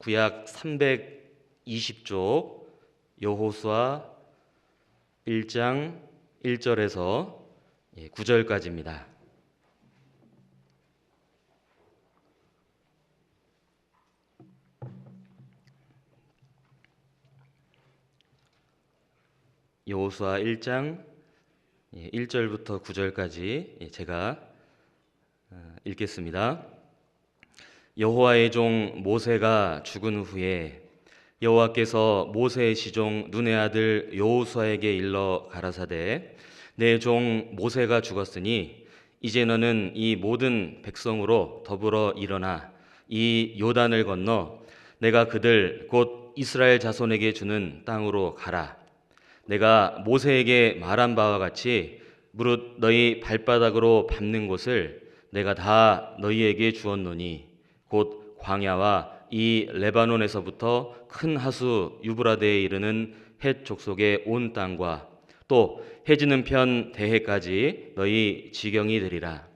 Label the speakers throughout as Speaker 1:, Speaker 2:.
Speaker 1: 구약 320쪽 여호수아 1장 1절에서 9절까지입니다. 여호수아 1장 1절부터 9절까지 제가 읽겠습니다. 여호와의 종 모세가 죽은 후에 여호와께서 모세의 시종 눈의 아들 여호수아에게 일러 가라사대 내 종 모세가 죽었으니 이제 너는 이 모든 백성으로 더불어 일어나 이 요단을 건너 내가 그들 곧 이스라엘 자손에게 주는 땅으로 가라. 내가 모세에게 말한 바와 같이 무릇 너희 발바닥으로 밟는 곳을 내가 다 너희에게 주었노니 곧 광야와 이 레바논에서부터 큰 하수 유브라데에 이르는 헷 족속의 온 땅과 또 해지는 편 대해까지 너희 지경이 되리라.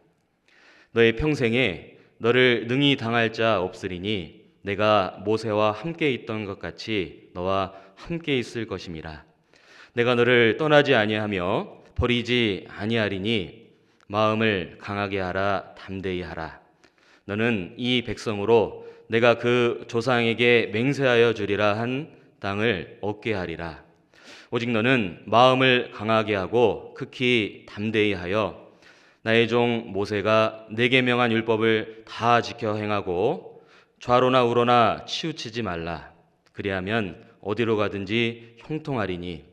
Speaker 1: 너희 평생에 너를 능히 당할 자 없으리니 내가 모세와 함께 있던 것 같이 너와 함께 있을 것임이라. 내가 너를 떠나지 아니하며 버리지 아니하리니 마음을 강하게 하라. 담대히 하라. 너는 이 백성으로 내가 그 조상에게 맹세하여 주리라 한 땅을 얻게 하리라. 오직 너는 마음을 강하게 하고 극히 담대히 하여 나의 종 모세가 내게 명한 율법을 다 지켜 행하고 좌로나 우로나 치우치지 말라. 그리하면 어디로 가든지 형통하리니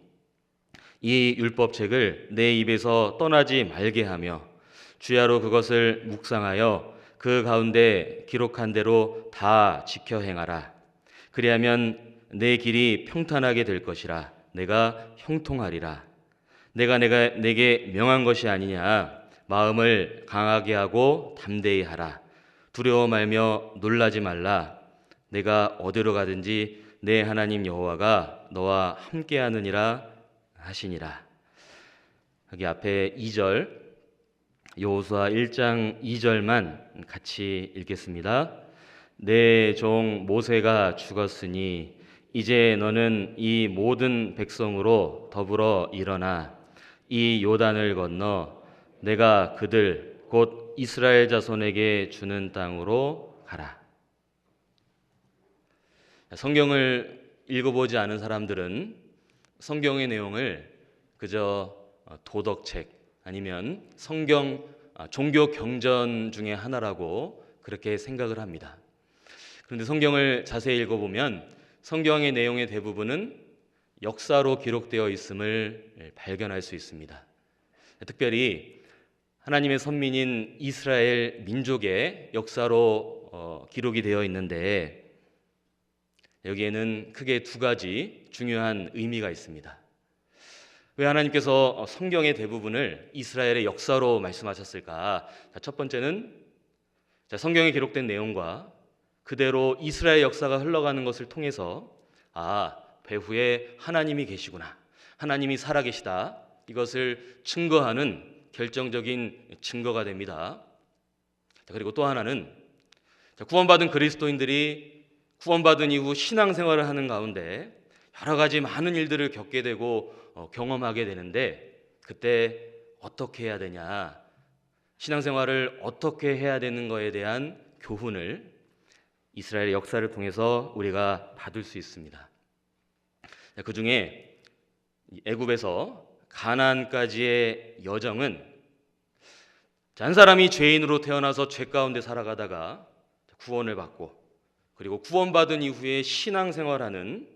Speaker 1: 이 율법책을 내 입에서 떠나지 말게 하며 주야로 그것을 묵상하여 그 가운데 기록한 대로 다 지켜 행하라. 그리하면 내 길이 평탄하게 될 것이라. 내가 형통하리라. 내가 내게 명한 것이 아니냐. 마음을 강하게 하고 담대히 하라. 두려워 말며 놀라지 말라. 내가 어디로 가든지 내 하나님 여호와가 너와 함께하느니라 하시니라. 여기 앞에 2절 여호수아 1장 2절만 같이 읽겠습니다. 내 종 모세가 죽었으니 이제 너는 이 모든 백성으로 더불어 일어나 이 요단을 건너 내가 그들 곧 이스라엘 자손에게 주는 땅으로 가라. 성경을 읽어보지 않은 사람들은 성경의 내용을 그저 도덕책 아니면 성경 종교 경전 중에 하나라고 그렇게 생각을 합니다. 그런데 성경을 자세히 읽어보면 성경의 내용의 대부분은 역사로 기록되어 있음을 발견할 수 있습니다. 특별히 하나님의 선민인 이스라엘 민족의 역사로 기록이 되어 있는데 여기에는 크게 두 가지 중요한 의미가 있습니다. 왜 하나님께서 성경의 대부분을 이스라엘의 역사로 말씀하셨을까? 첫 번째는 성경에 기록된 내용과 그대로 이스라엘 역사가 흘러가는 것을 통해서 배후에 하나님이 계시구나, 하나님이 살아계시다, 이것을 증거하는 결정적인 증거가 됩니다. 그리고 또 하나는 구원받은 그리스도인들이 구원받은 이후 신앙생활을 하는 가운데 여러 가지 많은 일들을 겪게 되고 경험하게 되는데 그때 어떻게 해야 되냐, 신앙생활을 어떻게 해야 되는 거에 대한 교훈을 이스라엘의 역사를 통해서 우리가 받을 수 있습니다. 그 중에 애굽에서 가나안까지의 여정은 한 사람이 죄인으로 태어나서 죄 가운데 살아가다가 구원을 받고 그리고 구원받은 이후에 신앙생활하는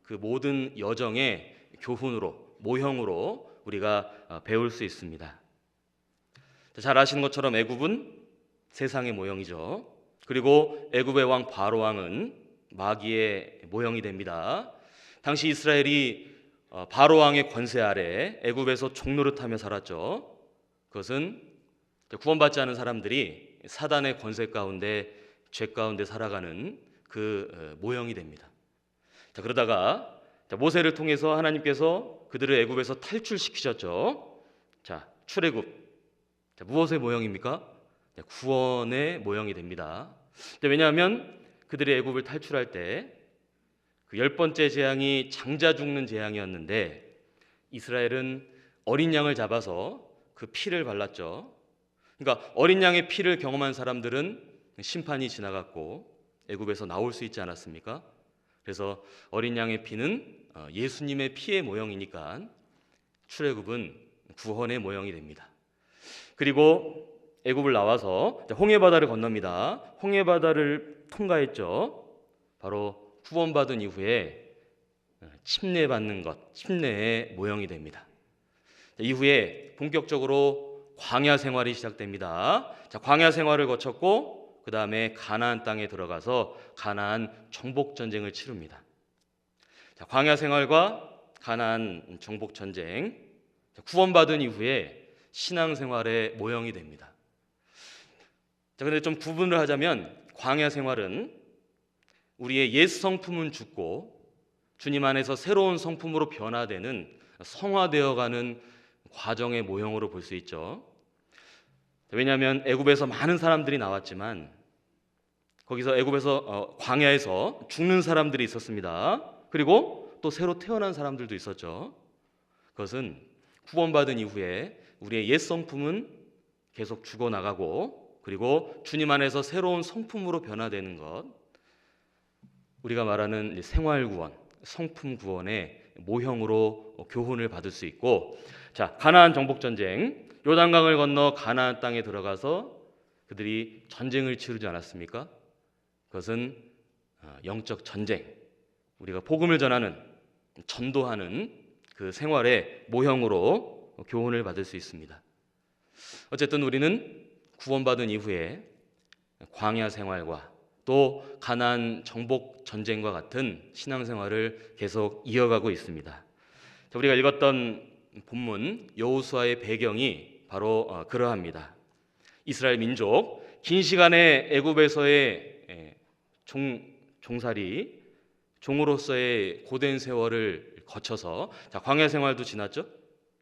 Speaker 1: 그 모든 여정의 교훈으로, 모형으로 우리가 배울 수 있습니다. 잘 아시는 것처럼 애굽은 세상의 모형이죠. 그리고 애굽의 왕 바로 왕은 마귀의 모형이 됩니다. 당시 이스라엘이 바로 왕의 권세 아래 애굽에서 종노릇하며 살았죠. 그것은 구원받지 않은 사람들이 사단의 권세 가운데, 죄 가운데 살아가는 그 모형이 됩니다. 그러다가 모세를 통해서 하나님께서 그들을 애굽에서 탈출시키셨죠. 출애굽, 무엇의 모형입니까? 구원의 모형이 됩니다. 왜냐하면 그들이 애굽을 탈출할 때 그 10번째 재앙이 장자 죽는 재앙이었는데 이스라엘은 어린 양을 잡아서 그 피를 발랐죠. 그러니까 어린 양의 피를 경험한 사람들은 심판이 지나갔고 애굽에서 나올 수 있지 않았습니까? 그래서 어린 양의 피는 예수님의 피의 모형이니까 출애굽은 구원의 모형이 됩니다. 그리고 애굽을 나와서 홍해바다를 건넙니다. 홍해바다를 통과했죠. 바로 구원받은 이후에 침례받는 것, 침례의 모형이 됩니다. 이후에 본격적으로 광야 생활이 시작됩니다. 광야 생활을 거쳤고 그 다음에 가나안 땅에 들어가서 가나안 정복 전쟁을 치릅니다. 광야 생활과 가나안 정복 전쟁, 구원받은 이후에 신앙 생활의 모형이 됩니다. 그런데 좀 구분을 하자면 광야 생활은 우리의 옛 성품은 죽고 주님 안에서 새로운 성품으로 변화되는 성화되어가는 과정의 모형으로 볼 수 있죠. 왜냐하면 애굽에서 많은 사람들이 나왔지만 거기서 애굽에서 광야에서 죽는 사람들이 있었습니다. 그리고 또 새로 태어난 사람들도 있었죠. 그것은 구원받은 이후에 우리의 옛 성품은 계속 죽어나가고 그리고 주님 안에서 새로운 성품으로 변화되는 것, 우리가 말하는 생활구원, 성품구원의 모형으로 교훈을 받을 수 있고, 가나안 정복전쟁, 요단강을 건너 가나안 땅에 들어가서 그들이 전쟁을 치르지 않았습니까? 그것은 영적 전쟁, 우리가 복음을 전하는, 전도하는 그 생활의 모형으로 교훈을 받을 수 있습니다. 어쨌든 우리는 구원받은 이후에 광야 생활과 또 가나안 정복 전쟁과 같은 신앙생활을 계속 이어가고 있습니다. 우리가 읽었던 본문 여호수아의 배경이 바로 그러합니다. 이스라엘 민족 긴 시간의 애굽에서의 종살이, 종으로서의 고된 세월을 거쳐서 광야 생활도 지났죠.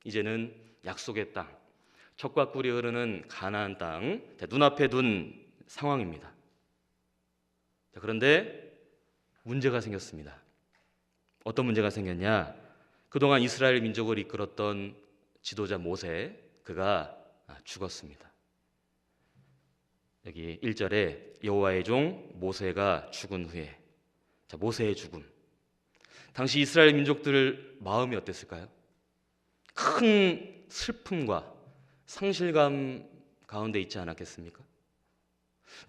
Speaker 1: 이제는 약속의 땅, 젖과 꿀이 흐르는 가나안 땅 눈앞에 둔 상황입니다. 그런데 문제가 생겼습니다. 어떤 문제가 생겼냐? 그동안 이스라엘 민족을 이끌었던 지도자 모세, 그가 죽었습니다. 여기 1절에 여호와의 종 모세가 죽은 후에, 모세의 죽음. 당시 이스라엘 민족들 마음이 어땠을까요? 큰 슬픔과 상실감 가운데 있지 않았겠습니까?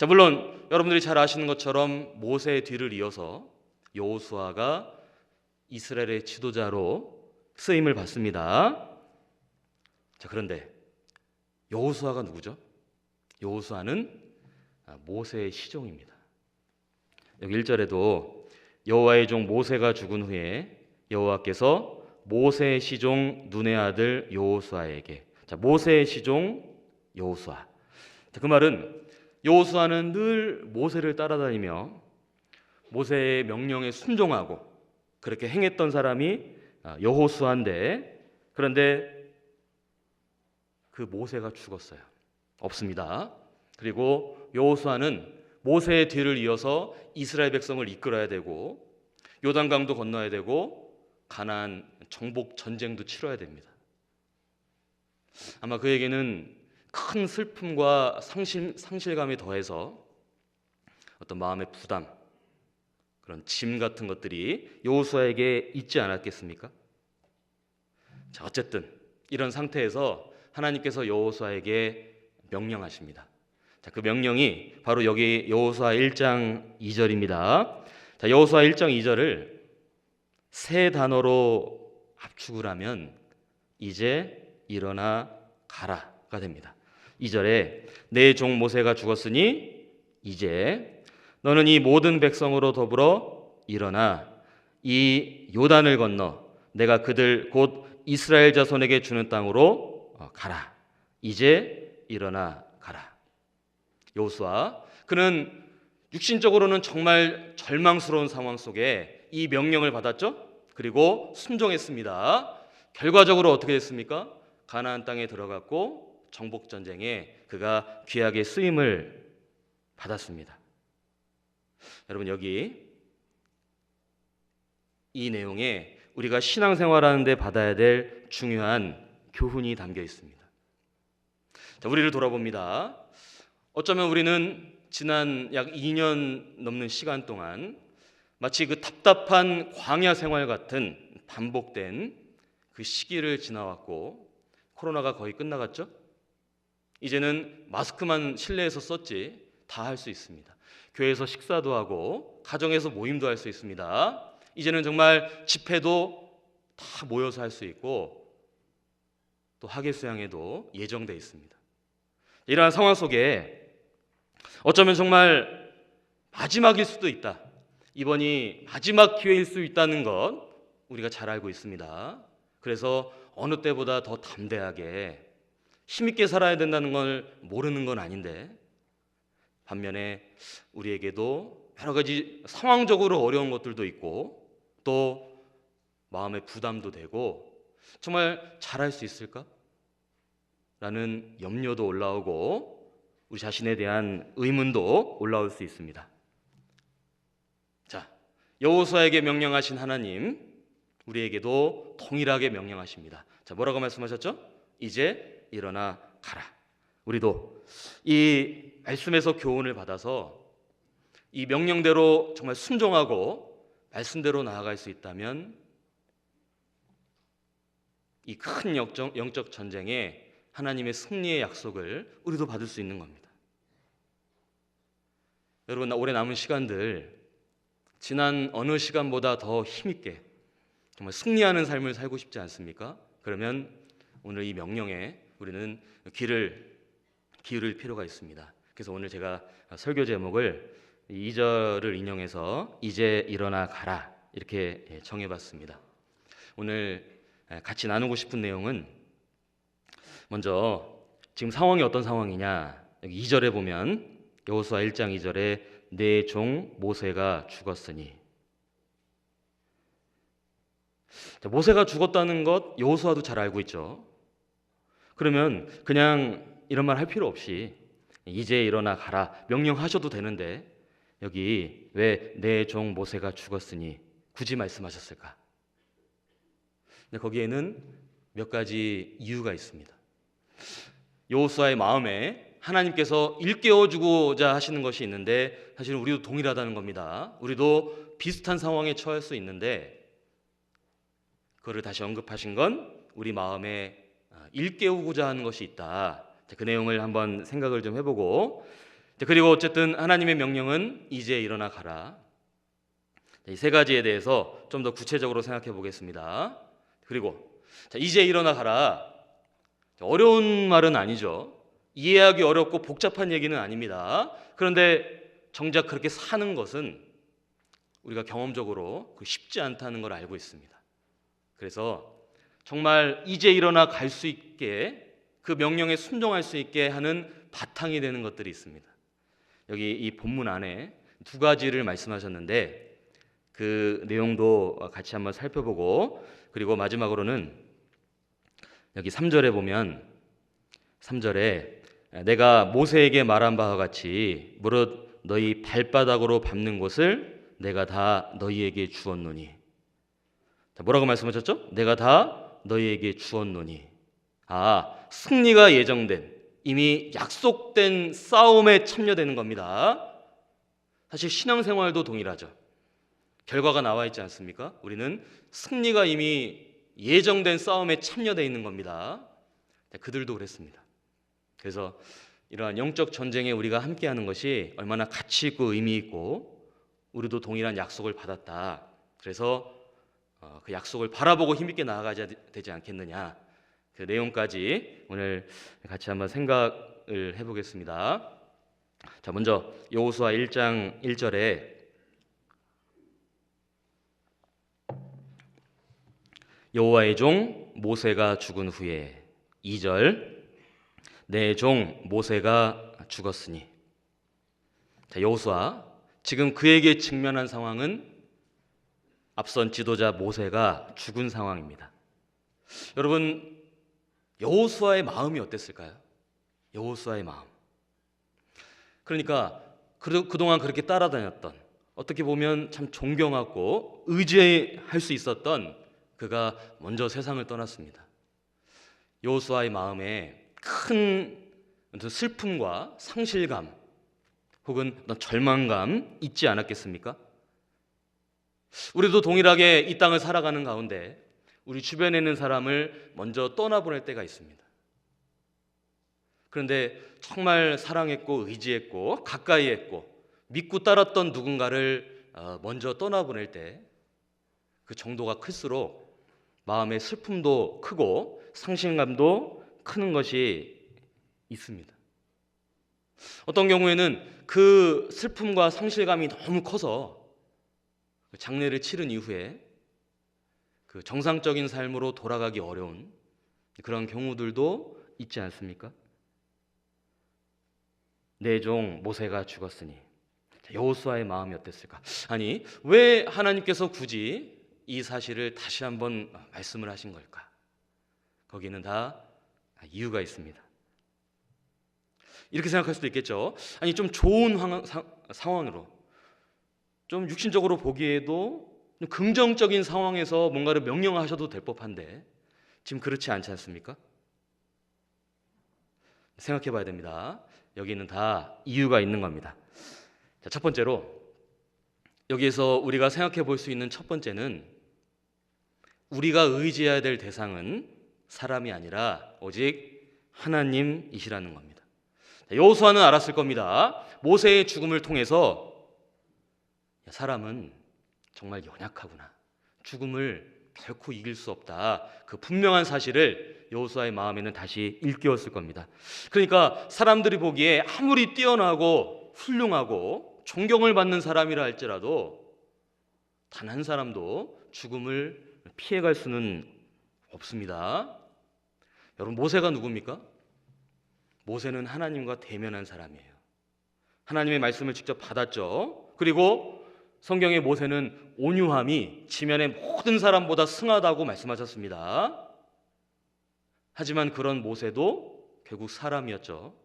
Speaker 1: 물론 여러분들이 잘 아시는 것처럼 모세의 뒤를 이어서 여호수아가 이스라엘의 지도자로 쓰임을 받습니다. 그런데 여호수아가 누구죠? 여호수아는 모세의 시종입니다. 여기 1절에도 여호와의 종 모세가 죽은 후에 여호와께서 모세의 시종 눈의 아들 여호수아에게, 모세의 시종 여호수아. 그 말은 여호수아는 늘 모세를 따라다니며 모세의 명령에 순종하고 그렇게 행했던 사람이 여호수아인데, 그런데 그 모세가 죽었어요. 없습니다. 그리고 여호수아는 모세의 뒤를 이어서 이스라엘 백성을 이끌어야 되고 요단강도 건너야 되고 가나안 정복 전쟁도 치러야 됩니다. 아마 그에게는 큰 슬픔과 상실감에 더해서 어떤 마음의 부담, 그런 짐 같은 것들이 여호수아에게 있지 않았겠습니까? 어쨌든 이런 상태에서 하나님께서 여호수아에게 명령하십니다. 그 명령이 바로 여기 여호수아 1장 2절입니다. 여호수아 1장 2절을 세 단어로 압축을 하면 이제 일어나 가라가 됩니다. 2절에 내 종 모세가 죽었으니 이제 너는 이 모든 백성으로 더불어 일어나 이 요단을 건너 내가 그들 곧 이스라엘 자손에게 주는 땅으로 가라. 이제 일어나 가라. 여호수아, 그는 육신적으로는 정말 절망스러운 상황 속에 이 명령을 받았죠. 그리고 순종했습니다. 결과적으로 어떻게 됐습니까? 가나안 땅에 들어갔고 정복 전쟁에 그가 귀하게 쓰임을 받았습니다. 여러분, 여기 이 내용에 우리가 신앙생활하는 데 받아야 될 중요한 교훈이 담겨 있습니다. 자, 우리를 돌아봅니다. 어쩌면 우리는 지난 약 2년 넘는 시간 동안 마치 그 답답한 광야 생활 같은 반복된 그 시기를 지나왔고, 코로나가 거의 끝나갔죠? 이제는 마스크만 실내에서 썼지 다 할 수 있습니다. 교회에서 식사도 하고 가정에서 모임도 할 수 있습니다. 이제는 정말 집회도 다 모여서 할 수 있고, 또 학예 수양회도 예정돼 있습니다. 이러한 상황 속에 어쩌면 정말 마지막일 수도 있다, 이번이 마지막 기회일 수 있다는 것 우리가 잘 알고 있습니다. 그래서 어느 때보다 더 담대하게 힘있게 살아야 된다는 걸 모르는 건 아닌데, 반면에 우리에게도 여러 가지 상황적으로 어려운 것들도 있고, 또 마음의 부담도 되고, 정말 잘할 수 있을까? 라는 염려도 올라오고, 우리 자신에 대한 의문도 올라올 수 있습니다. 자, 여호수아에게 명령하신 하나님, 우리에게도 동일하게 명령하십니다. 자, 뭐라고 말씀하셨죠? 이제 일어나 가라. 우리도 이 말씀에서 교훈을 받아서 이 명령대로 정말 순종하고 말씀대로 나아갈 수 있다면 이 큰 영적 전쟁에 하나님의 승리의 약속을 우리도 받을 수 있는 겁니다. 여러분, 올해 남은 시간들 지난 어느 시간보다 더 힘있게 정말 승리하는 삶을 살고 싶지 않습니까? 그러면 오늘 이 명령에 우리는 귀를 기울일 필요가 있습니다. 그래서 오늘 제가 설교 제목을 2절을 인용해서 이제 일어나 가라 이렇게 정해봤습니다. 오늘 같이 나누고 싶은 내용은, 먼저 지금 상황이 어떤 상황이냐, 여기 2절에 보면 여호수아 1장 2절에 내 종 모세가 죽었으니, 모세가 죽었다는 것 여호수아도 잘 알고 있죠. 그러면 그냥 이런 말 할 필요 없이 이제 일어나 가라 명령하셔도 되는데, 여기 왜 내 종 모세가 죽었으니 굳이 말씀하셨을까? 근데 거기에는 몇 가지 이유가 있습니다. 여호수아의 마음에 하나님께서 일깨워주고자 하시는 것이 있는데, 사실은 우리도 동일하다는 겁니다. 우리도 비슷한 상황에 처할 수 있는데, 그거를 다시 언급하신 건 우리 마음에 일깨우고자 하는 것이 있다. 그 내용을 한번 생각을 좀 해보고, 그리고 어쨌든 하나님의 명령은 이제 일어나 가라. 이 세 가지에 대해서 좀 더 구체적으로 생각해 보겠습니다. 그리고 이제 일어나 가라, 어려운 말은 아니죠. 이해하기 어렵고 복잡한 얘기는 아닙니다. 그런데 정작 그렇게 사는 것은 우리가 경험적으로 쉽지 않다는 걸 알고 있습니다. 그래서 정말 이제 일어나 갈 수 있게, 그 명령에 순종할 수 있게 하는 바탕이 되는 것들이 있습니다. 여기 이 본문 안에 두 가지를 말씀하셨는데, 그 내용도 같이 한번 살펴보고, 그리고 마지막으로는 여기 3절에 보면, 3절에 내가 모세에게 말한 바와 같이 무릇 너희 발바닥으로 밟는 곳을 내가 다 너희에게 주었노니. 뭐라고 말씀하셨죠? 내가 다 너희에게 주었노니. 승리가 예정된, 이미 약속된 싸움에 참여되는 겁니다. 사실 신앙생활도 동일하죠. 결과가 나와 있지 않습니까? 우리는 승리가 이미 예정된 싸움에 참여되어 있는 겁니다. 그들도 그랬습니다. 그래서 이러한 영적 전쟁에 우리가 함께하는 것이 얼마나 가치 있고 의미 있고, 우리도 동일한 약속을 받았다. 그래서 그 약속을 바라보고 힘있게 나아가야 되지 않겠느냐, 그 내용까지 오늘 같이 한번 생각을 해보겠습니다. 자, 먼저 여호수아 1장 1절에 여호와의 종 모세가 죽은 후에, 2절 내 종 모세가 죽었으니. 자, 여호수아 지금 그에게 직면한 상황은 앞선 지도자 모세가 죽은 상황입니다. 여러분, 여호수아의 마음이 어땠을까요? 여호수아의 마음. 그러니까 그동안 그렇게 따라다녔던, 어떻게 보면 참 존경하고 의지할 수 있었던 그가 먼저 세상을 떠났습니다. 여호수아의 마음에 큰 슬픔과 상실감 혹은 절망감 있지 않았겠습니까? 우리도 동일하게 이 땅을 살아가는 가운데 우리 주변에 있는 사람을 먼저 떠나보낼 때가 있습니다. 그런데 정말 사랑했고 의지했고 가까이 했고 믿고 따랐던 누군가를 먼저 떠나보낼 때 그 정도가 클수록 마음의 슬픔도 크고 상실감도 크는 것이 있습니다. 어떤 경우에는 그 슬픔과 상실감이 너무 커서 장례를 치른 이후에 그 정상적인 삶으로 돌아가기 어려운 그런 경우들도 있지 않습니까? 내 종 모세가 죽었으니 여호수아의 마음이 어땠을까? 아니, 왜 하나님께서 굳이 이 사실을 다시 한번 말씀을 하신 걸까? 거기는 다 이유가 있습니다. 이렇게 생각할 수도 있겠죠. 아니, 좀 좋은 상황으로 좀 육신적으로 보기에도 긍정적인 상황에서 뭔가를 명령하셔도 될 법한데 지금 그렇지 않지 않습니까? 생각해 봐야 됩니다. 여기는 다 이유가 있는 겁니다. 자, 첫 번째로 여기에서 우리가 생각해 볼 수 있는 첫 번째는 우리가 의지해야 될 대상은 사람이 아니라 오직 하나님이시라는 겁니다. 여호수아는 알았을 겁니다. 모세의 죽음을 통해서 사람은 정말 연약하구나. 죽음을 결코 이길 수 없다. 그 분명한 사실을 여호수아의 마음에는 다시 일깨웠을 겁니다. 그러니까 사람들이 보기에 아무리 뛰어나고 훌륭하고 존경을 받는 사람이라 할지라도 단 한 사람도 죽음을 피해갈 수는 없습니다. 여러분, 모세가 누굽니까? 모세는 하나님과 대면한 사람이에요. 하나님의 말씀을 직접 받았죠. 그리고 성경의 모세는 온유함이 지면의 모든 사람보다 승하다고 말씀하셨습니다. 하지만 그런 모세도 결국 사람이었죠.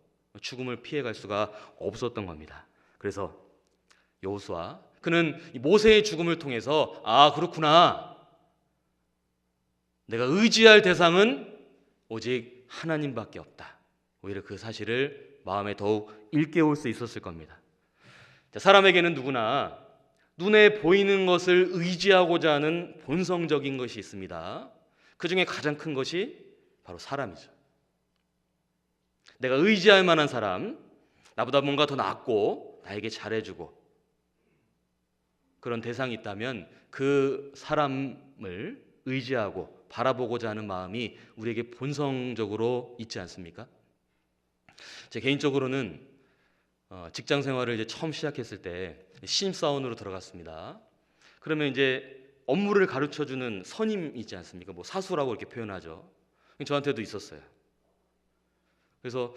Speaker 1: 죽음을 피해갈 수가 없었던 겁니다. 그래서 여호수아, 그는 모세의 죽음을 통해서 그렇구나, 내가 의지할 대상은 오직 하나님밖에 없다. 오히려 그 사실을 마음에 더욱 일깨울 수 있었을 겁니다. 사람에게는 누구나 눈에 보이는 것을 의지하고자 하는 본성적인 것이 있습니다. 그 중에 가장 큰 것이 바로 사람이죠. 내가 의지할 만한 사람, 나보다 뭔가 더 낫고 나에게 잘해주고 그런 대상이 있다면 그 사람을 의지하고 바라보고자 하는 마음이 우리에게 본성적으로 있지 않습니까? 제 개인적으로는 직장 생활을 이제 처음 시작했을 때 신입사원으로 들어갔습니다. 그러면 이제 업무를 가르쳐주는 선임 있지 않습니까? 뭐 사수라고 이렇게 표현하죠. 저한테도 있었어요. 그래서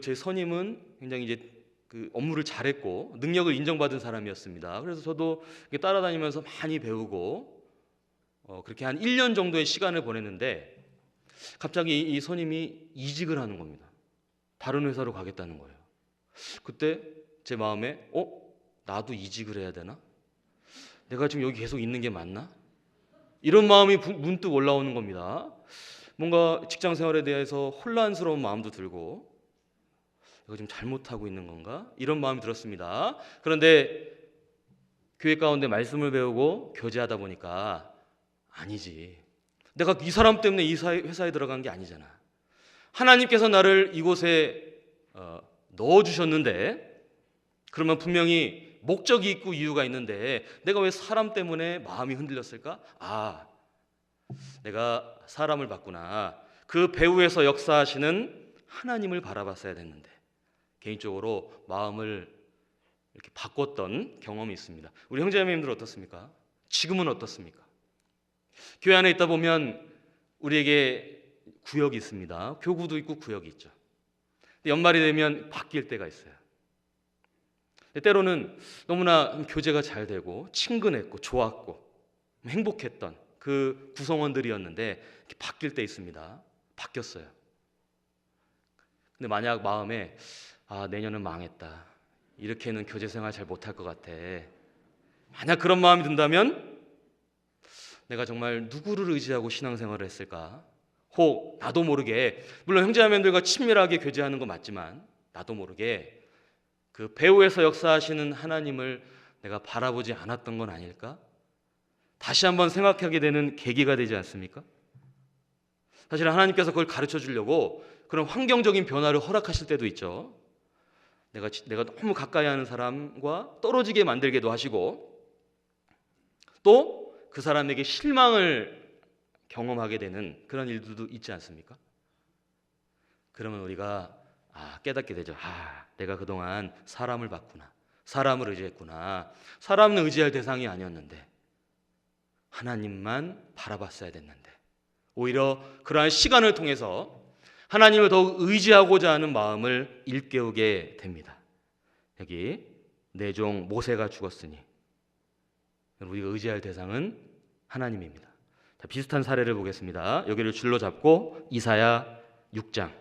Speaker 1: 제 선임은 굉장히 이제 그 업무를 잘했고 능력을 인정받은 사람이었습니다. 그래서 저도 따라다니면서 많이 배우고 그렇게 한 1년 정도의 시간을 보냈는데 갑자기 이 선임이 이직을 하는 겁니다. 다른 회사로 가겠다는 거예요. 그때 제 마음에 나도 이직을 해야 되나? 내가 지금 여기 계속 있는 게 맞나? 이런 마음이 문득 올라오는 겁니다. 뭔가 직장 생활에 대해서 혼란스러운 마음도 들고 이거 지금 잘못하고 있는 건가? 이런 마음이 들었습니다. 그런데 교회 가운데 말씀을 배우고 교제하다 보니까 아니지. 내가 이 사람 때문에 이 회사에 들어간 게 아니잖아. 하나님께서 나를 이곳에 넣어주셨는데 그러면 분명히 목적이 있고 이유가 있는데 내가 왜 사람 때문에 마음이 흔들렸을까? 내가 사람을 봤구나. 그 배후에서 역사하시는 하나님을 바라봤어야 됐는데 개인적으로 마음을 이렇게 바꿨던 경험이 있습니다. 우리 형제자매님들 어떻습니까? 지금은 어떻습니까? 교회 안에 있다 보면 우리에게 구역이 있습니다. 교구도 있고 구역이 있죠. 근데 연말이 되면 바뀔 때가 있어요. 때로는 너무나 교제가 잘 되고 친근했고 좋았고 행복했던 그 구성원들이었는데 이렇게 바뀔 때 있습니다. 바뀌었어요. 근데 만약 마음에 내년은 망했다. 이렇게는 교제 생활 잘 못할 것 같아. 만약 그런 마음이 든다면 내가 정말 누구를 의지하고 신앙생활을 했을까? 혹 나도 모르게, 물론 형제자매들과 친밀하게 교제하는 건 맞지만 나도 모르게 그 배후에서 역사하시는 하나님을 내가 바라보지 않았던 건 아닐까? 다시 한번 생각하게 되는 계기가 되지 않습니까? 사실 하나님께서 그걸 가르쳐 주려고 그런 환경적인 변화를 허락하실 때도 있죠. 내가 너무 가까이 하는 사람과 떨어지게 만들기도 하시고, 또 그 사람에게 실망을 경험하게 되는 그런 일들도 있지 않습니까? 그러면 우리가 깨닫게 되죠. 내가 그동안 사람을 봤구나. 사람을 의지했구나. 사람은 의지할 대상이 아니었는데 하나님만 바라봤어야 됐는데, 오히려 그러한 시간을 통해서 하나님을 더욱 의지하고자 하는 마음을 일깨우게 됩니다. 여기 내 종 모세가 죽었으니 우리가 의지할 대상은 하나님입니다. 자, 비슷한 사례를 보겠습니다. 여기를 줄로 잡고 이사야 6장.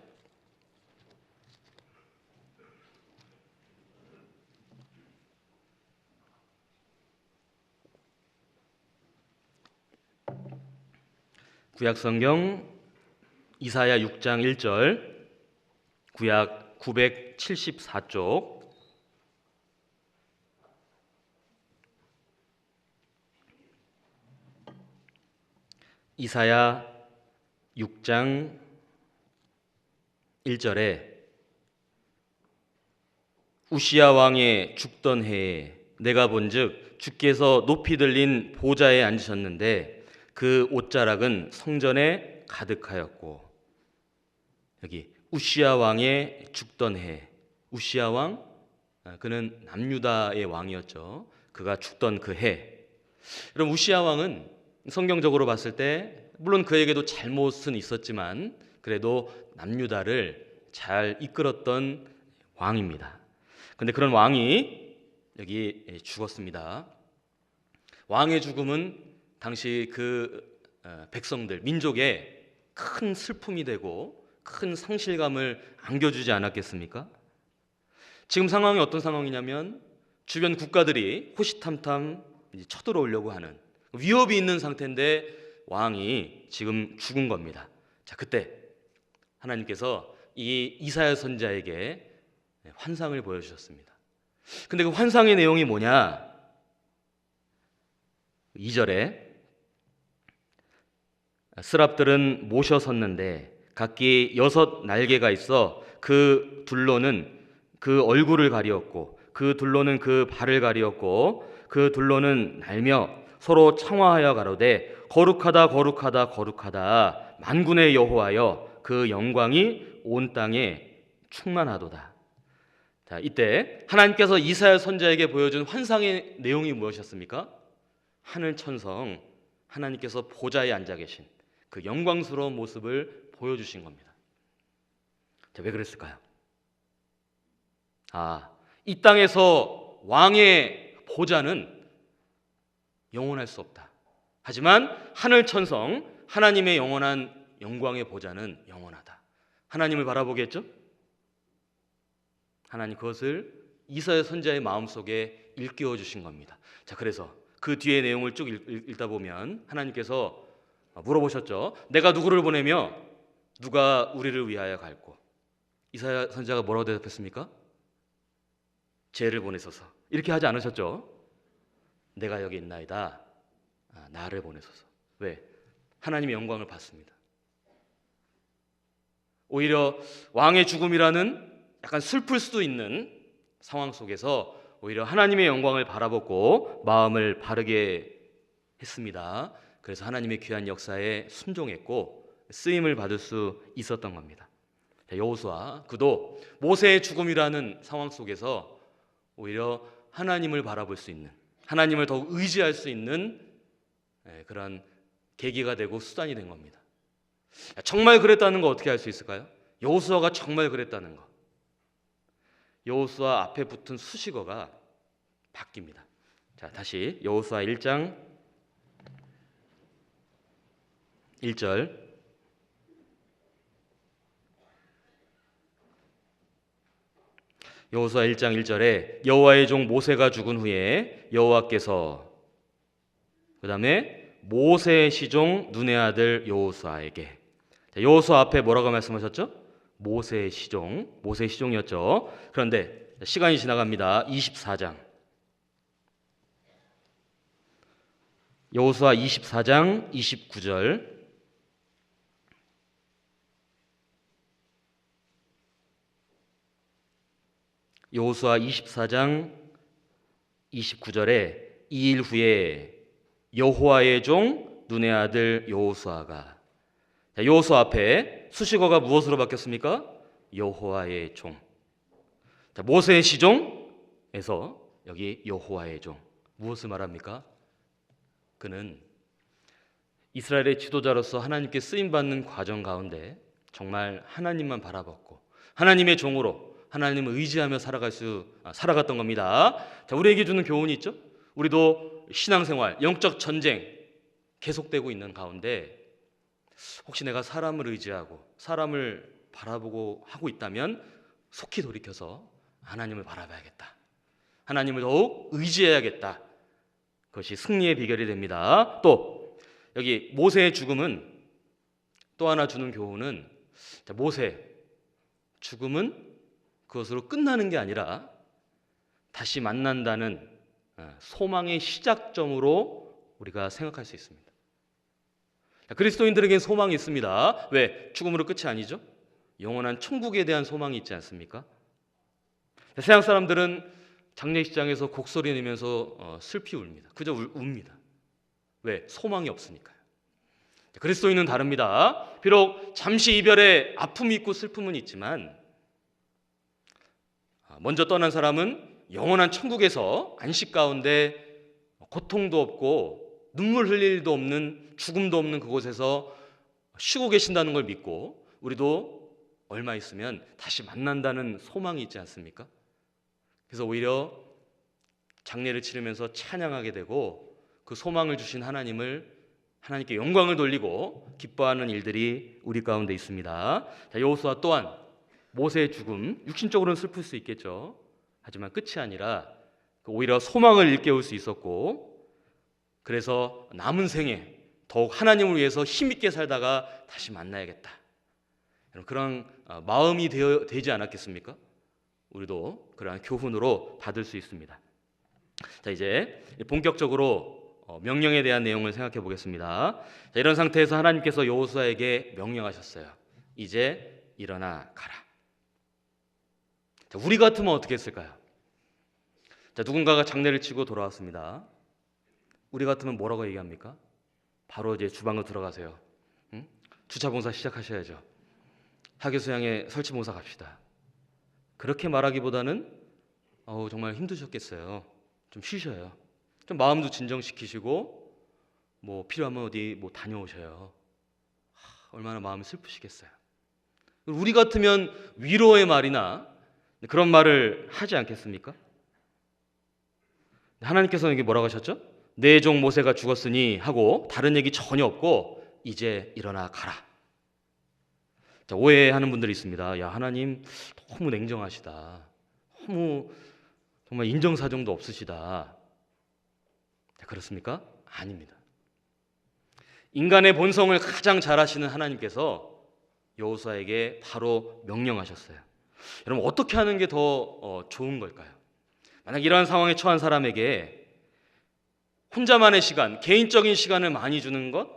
Speaker 1: 구약 성경 이사야 6장 1절, 구약 974쪽. 이사야 6장 1절에 우시야 왕의 죽던 해에 내가 본즉 주께서 높이 들린 보좌에 앉으셨는데 그 옷자락은 성전에 가득하였고. 여기 우시야 왕의 죽던 해, 우시야 왕, 그는 남유다의 왕이었죠. 그가 죽던 그 해. 여러분, 우시야 왕은 성경적으로 봤을 때 물론 그에게도 잘못은 있었지만 그래도 남유다를 잘 이끌었던 왕입니다. 그런데 그런 왕이 여기 죽었습니다. 왕의 죽음은 당시 그 백성들, 민족에 큰 슬픔이 되고 큰 상실감을 안겨주지 않았겠습니까? 지금 상황이 어떤 상황이냐면 주변 국가들이 호시탐탐 쳐들어오려고 하는 위협이 있는 상태인데 왕이 지금 죽은 겁니다. 자, 그때 하나님께서 이 이사야 선지자에게 환상을 보여주셨습니다. 근데 그 환상의 내용이 뭐냐? 2절에 스랍들은 모셔 섰는데 각기 6 날개가 있어 그 둘로는 그 얼굴을 가리었고 그 둘로는 그 발을 가리었고 그 둘로는 날며 서로 청하하여 가로되 거룩하다 거룩하다 거룩하다 만군의 여호와여 그 영광이 온 땅에 충만하도다. 자, 이때 하나님께서 이사야 선지자에게 보여준 환상의 내용이 무엇이었습니까? 하늘 천성, 하나님께서 보좌에 앉아 계신 그 영광스러운 모습을 보여주신 겁니다. 자, 왜 그랬을까요? 이 땅에서 왕의 보좌는 영원할 수 없다. 하지만 하늘 천성, 하나님의 영원한 영광의 보좌는 영원하다. 하나님을 바라보겠죠? 하나님 그것을 이사야 선지자의 마음속에 일깨워 주신 겁니다. 자, 그래서 그 뒤의 내용을 쭉 읽다 보면 하나님께서 물어보셨죠. 내가 누구를 보내며 누가 우리를 위하여 갈고. 이사야 선지자가 뭐라고 대답했습니까? 쟤를 보내소서. 이렇게 하지 않으셨죠? 내가 여기 있나이다. 나를 보내소서. 왜? 하나님의 영광을 받습니다. 오히려 왕의 죽음이라는 약간 슬플 수도 있는 상황 속에서 오히려 하나님의 영광을 바라보고 마음을 바르게 했습니다. 그래서 하나님의 귀한 역사에 순종했고 쓰임을 받을 수 있었던 겁니다. 여호수아 그도 모세의 죽음이라는 상황 속에서 오히려 하나님을 바라볼 수 있는, 하나님을 더욱 의지할 수 있는 그런 계기가 되고 수단이 된 겁니다. 정말 그랬다는 거 어떻게 알 수 있을까요? 여호수아가 정말 그랬다는 거. 여호수아 앞에 붙은 수식어가 바뀝니다. 자, 다시 여호수아 1장 1절. 여호수아 1장 1절에 여호와의 종 모세가 죽은 후에 여호와께서 그다음에 모세의 시종 눈의 아들 여호수아에게 여호수아 앞에 뭐라고 말씀하셨죠? 모세의 시종이었죠. 그런데 시간이 지나갑니다. 24장 여호수아 24장 29절 여호수아 24장 29절에 이 일 후에 여호와의 종 눈의 아들 여호수아가 여호수아 앞에 수식어가 무엇으로 바뀌었습니까? 여호와의 종. 모세의 시종에서 여기 여호와의 종. 무엇을 말합니까? 그는 이스라엘의 지도자로서 하나님께 쓰임받는 과정 가운데 정말 하나님만 바라봤고 하나님의 종으로 하나님을 의지하며 살아갔던 겁니다. 자, 우리에게 주는 교훈이 있죠? 우리도 신앙생활, 영적 전쟁 계속되고 있는 가운데 혹시 내가 사람을 의지하고 사람을 바라보고 하고 있다면 속히 돌이켜서 하나님을 바라봐야겠다. 하나님을 더욱 의지해야겠다. 그것이 승리의 비결이 됩니다. 또 여기 모세의 죽음은 또 하나 주는 교훈은 모세 죽음은 그것으로 끝나는 게 아니라 다시 만난다는 소망의 시작점으로 우리가 생각할 수 있습니다. 그리스도인들에게는 소망이 있습니다. 왜? 죽음으로 끝이 아니죠. 영원한 천국에 대한 소망이 있지 않습니까? 세상 사람들은 장례식장에서 곡소리 내면서 슬피 웁니다. 그저 웁니다. 왜? 소망이 없으니까요. 그리스도인은 다릅니다. 비록 잠시 이별의 아픔이 있고 슬픔은 있지만 먼저 떠난 사람은 영원한 천국에서 안식 가운데 고통도 없고 눈물 흘릴 일도 없는 죽음도 없는 그곳에서 쉬고 계신다는 걸 믿고 우리도 얼마 있으면 다시 만난다는 소망이 있지 않습니까? 그래서 오히려 장례를 치르면서 찬양하게 되고 그 소망을 주신 하나님께 영광을 돌리고 기뻐하는 일들이 우리 가운데 있습니다. 여호수아 또한 모세의 죽음, 육신적으로는 슬플 수 있겠죠. 하지만 끝이 아니라 오히려 소망을 일깨울 수 있었고 그래서 남은 생에 더욱 하나님을 위해서 힘있게 살다가 다시 만나야겠다. 그런 마음이 되지 않았겠습니까? 우리도 그러한 교훈으로 받을 수 있습니다. 자, 이제 본격적으로 명령에 대한 내용을 생각해 보겠습니다. 자, 이런 상태에서 하나님께서 여호수아에게 명령하셨어요. 이제 일어나 가라. 자, 우리 같으면 어떻게 했을까요? 자, 누군가가 장례를 치고 돌아왔습니다. 우리 같으면 뭐라고 얘기합니까? 바로 이제 주방으로 들어가세요. 응? 주차 봉사 시작하셔야죠. 하계수양에 설치 봉사 갑시다. 그렇게 말하기보다는 정말 힘드셨겠어요. 좀 쉬셔요. 좀 마음도 진정시키시고 뭐 필요하면 어디 뭐 다녀오셔요. 얼마나 마음이 슬프시겠어요. 우리 같으면 위로의 말이나 그런 말을 하지 않겠습니까? 하나님께서는 이게 뭐라고 하셨죠? 내 종 모세가 죽었으니 하고 다른 얘기 전혀 없고 이제 일어나 가라. 자, 오해하는 분들이 있습니다. 야, 하나님 너무 냉정하시다. 너무 정말 인정사정도 없으시다. 그렇습니까? 아닙니다. 인간의 본성을 가장 잘 아시는 하나님께서 여호수아에게 바로 명령하셨어요. 여러분, 어떻게 하는 게 더 좋은 걸까요? 만약 이러한 상황에 처한 사람에게 혼자만의 시간, 개인적인 시간을 많이 주는 것,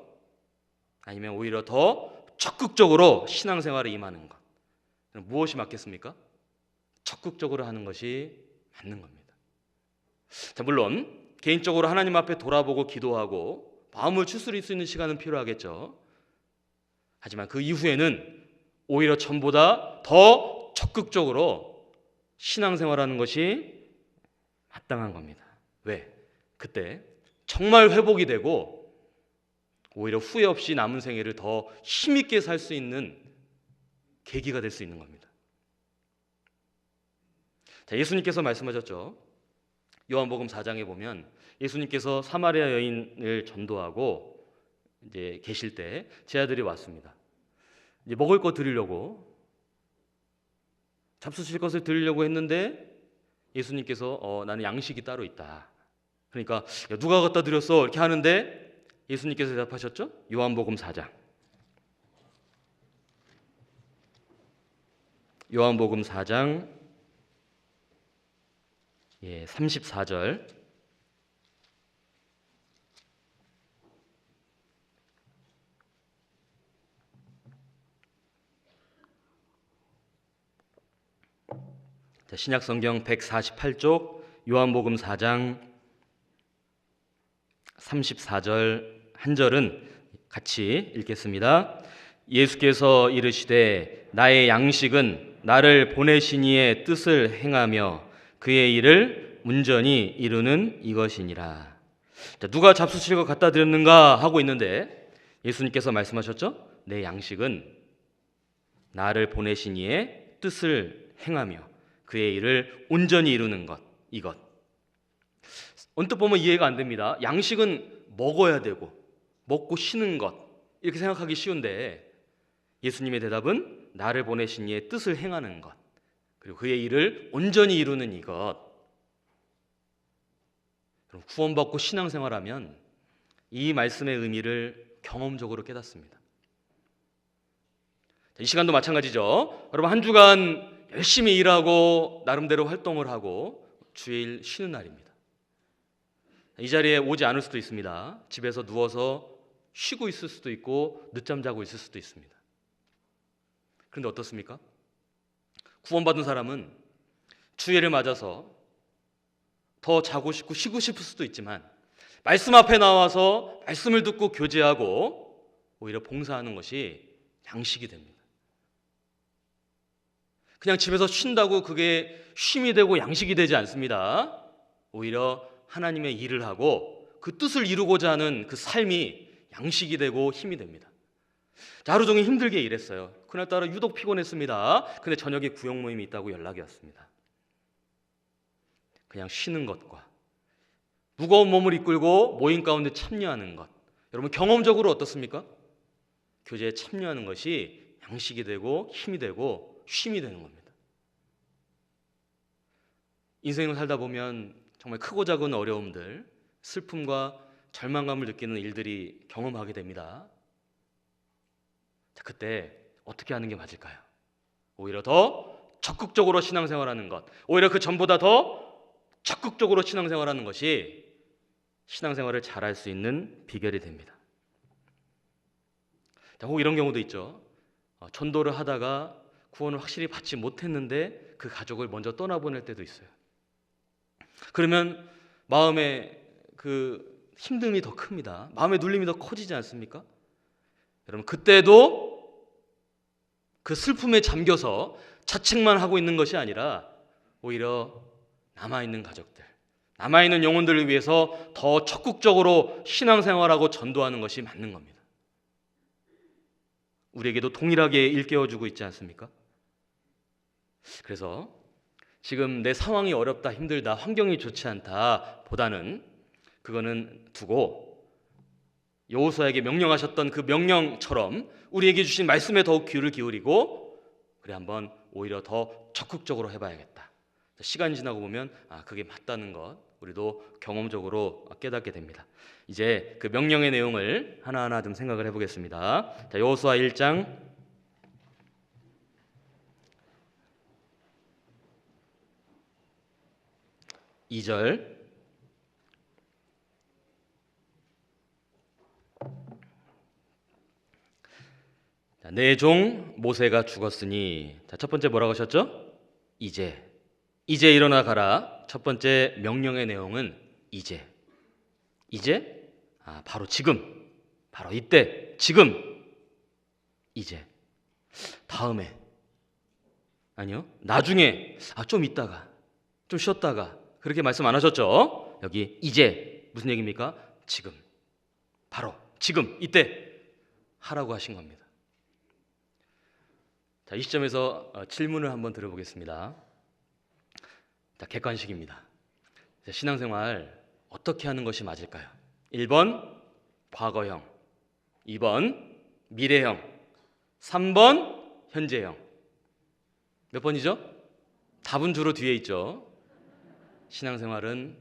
Speaker 1: 아니면 오히려 더 적극적으로 신앙생활에 임하는 것, 무엇이 맞겠습니까? 적극적으로 하는 것이 맞는 겁니다. 자, 물론 개인적으로 하나님 앞에 돌아보고 기도하고 마음을 추스릴 수 있는 시간은 필요하겠죠. 하지만 그 이후에는 오히려 전보다 더 적극적으로 신앙생활하는 것이 마땅한 겁니다. 왜? 그때 정말 회복이 되고 오히려 후회 없이 남은 생애를 더 힘있게 살 수 있는 계기가 될 수 있는 겁니다. 자, 예수님께서 말씀하셨죠. 요한복음 4장에 보면 예수님께서 사마리아 여인을 전도하고 이제 계실 때 제 아들이 왔습니다. 이제 먹을 거 드리려고 잡수실 것을 드리려고 했는데 예수님께서 나는 양식이 따로 있다. 그러니까 야, 누가 갖다 드렸어? 이렇게 하는데 예수님께서 대답하셨죠? 요한복음 4장. 요한복음 4장 34절. 신약성경 148쪽 요한복음 4장 34절 한 절은 같이 읽겠습니다. 예수께서 이르시되 나의 양식은 나를 보내신 이의 뜻을 행하며 그의 일을 온전히 이루는 이것이니라. 자, 누가 잡수실 것 갖다 드렸는가 하고 있는데 예수님께서 말씀하셨죠? 내 양식은 나를 보내신 이의 뜻을 행하며 그의 일을 온전히 이루는 것, 이것. 언뜻 보면 이해가 안 됩니다. 양식은 먹어야 되고 먹고 쉬는 것 이렇게 생각하기 쉬운데 예수님의 대답은 나를 보내신 이의 뜻을 행하는 것 그리고 그의 일을 온전히 이루는 이것. 그럼 구원받고 신앙생활하면 이 말씀의 의미를 경험적으로 깨닫습니다. 이 시간도 마찬가지죠. 여러분 한 주간 열심히 일하고 나름대로 활동을 하고 주일 쉬는 날입니다. 이 자리에 오지 않을 수도 있습니다. 집에서 누워서 쉬고 있을 수도 있고 늦잠 자고 있을 수도 있습니다. 그런데 어떻습니까? 구원받은 사람은 주일을 맞아서 더 자고 싶고 쉬고 싶을 수도 있지만 말씀 앞에 나와서 말씀을 듣고 교제하고 오히려 봉사하는 것이 양식이 됩니다. 그냥 집에서 쉰다고 그게 쉼이 되고 양식이 되지 않습니다. 오히려 하나님의 일을 하고 그 뜻을 이루고자 하는 그 삶이 양식이 되고 힘이 됩니다. 자, 하루 종일 힘들게 일했어요. 그날따라 유독 피곤했습니다. 근데 저녁에 구역 모임이 있다고 연락이 왔습니다. 그냥 쉬는 것과 무거운 몸을 이끌고 모임 가운데 참여하는 것, 여러분 경험적으로 어떻습니까? 교제에 참여하는 것이 양식이 되고 힘이 되고 쉼이 되는 겁니다. 인생을 살다 보면 정말 크고 작은 어려움들, 슬픔과 절망감을 느끼는 일들이 경험하게 됩니다. 자, 그때 어떻게 하는 게 맞을까요? 오히려 더 적극적으로 신앙생활하는 것, 오히려 그 전보다 더 적극적으로 신앙생활하는 것이 신앙생활을 잘할 수 있는 비결이 됩니다. 자, 혹 이런 경우도 있죠. 전도를 하다가 구원을 확실히 받지 못했는데 그 가족을 먼저 떠나보낼 때도 있어요. 그러면 마음의 그 힘듦이 더 큽니다. 마음의 눌림이 더 커지지 않습니까? 여러분 그때도 그 슬픔에 잠겨서 자책만 하고 있는 것이 아니라 오히려 남아있는 가족들, 남아있는 영혼들을 위해서 더 적극적으로 신앙생활하고 전도하는 것이 맞는 겁니다. 우리에게도 동일하게 일깨워주고 있지 않습니까? 그래서 지금 내 상황이 어렵다, 힘들다, 환경이 좋지 않다 보다는 그거는 두고 여호수아에게 명령하셨던 그 명령처럼 우리에게 주신 말씀에 더욱 귀를 기울이고 그래 한번 오히려 더 적극적으로 해봐야겠다. 시간이 지나고 보면 그게 맞다는 것 우리도 경험적으로 깨닫게 됩니다. 이제 그 명령의 내용을 하나하나 좀 생각을 해보겠습니다. 자, 여호수아 1장 2절 내 종 모세가 죽었으니 자, 첫 번째 뭐라고 하셨죠? 이제 일어나 가라. 첫 번째 명령의 내용은 이제 바로 지금 바로 이때 지금 이제 다음에 아니요 나중에 좀 있다가 좀 쉬었다가 그렇게 말씀 안 하셨죠? 여기 이제 무슨 얘기입니까? 지금 바로 지금 이때 하라고 하신 겁니다. 자, 이 시점에서 질문을 한번 들어보겠습니다. 자, 객관식입니다. 자, 신앙생활 어떻게 하는 것이 맞을까요? 1번 과거형, 2번 미래형, 3번 현재형. 몇 번이죠? 답은 주로 뒤에 있죠. 신앙생활은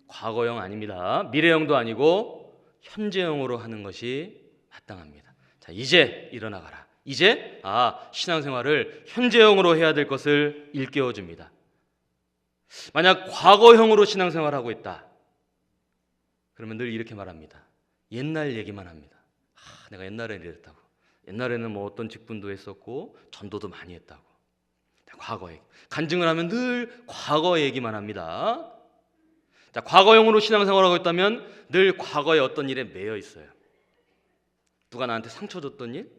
Speaker 1: 과거형 아닙니다. 미래형도 아니고 현재형으로 하는 것이 마땅합니다. 자, 이제 일어나가라. 이제 신앙생활을 현재형으로 해야 될 것을 일깨워 줍니다. 만약 과거형으로 신앙생활하고 있다, 그러면 늘 이렇게 말합니다. 옛날 얘기만 합니다. 내가 옛날에 이랬다고. 옛날에는 뭐 어떤 직분도 했었고 전도도 많이 했다고. 과거 얘기. 간증을 하면 늘 과거 얘기만 합니다. 자, 과거형으로 신앙생활하고 있다면 늘 과거의 어떤 일에 매여 있어요. 누가 나한테 상처 줬던 일,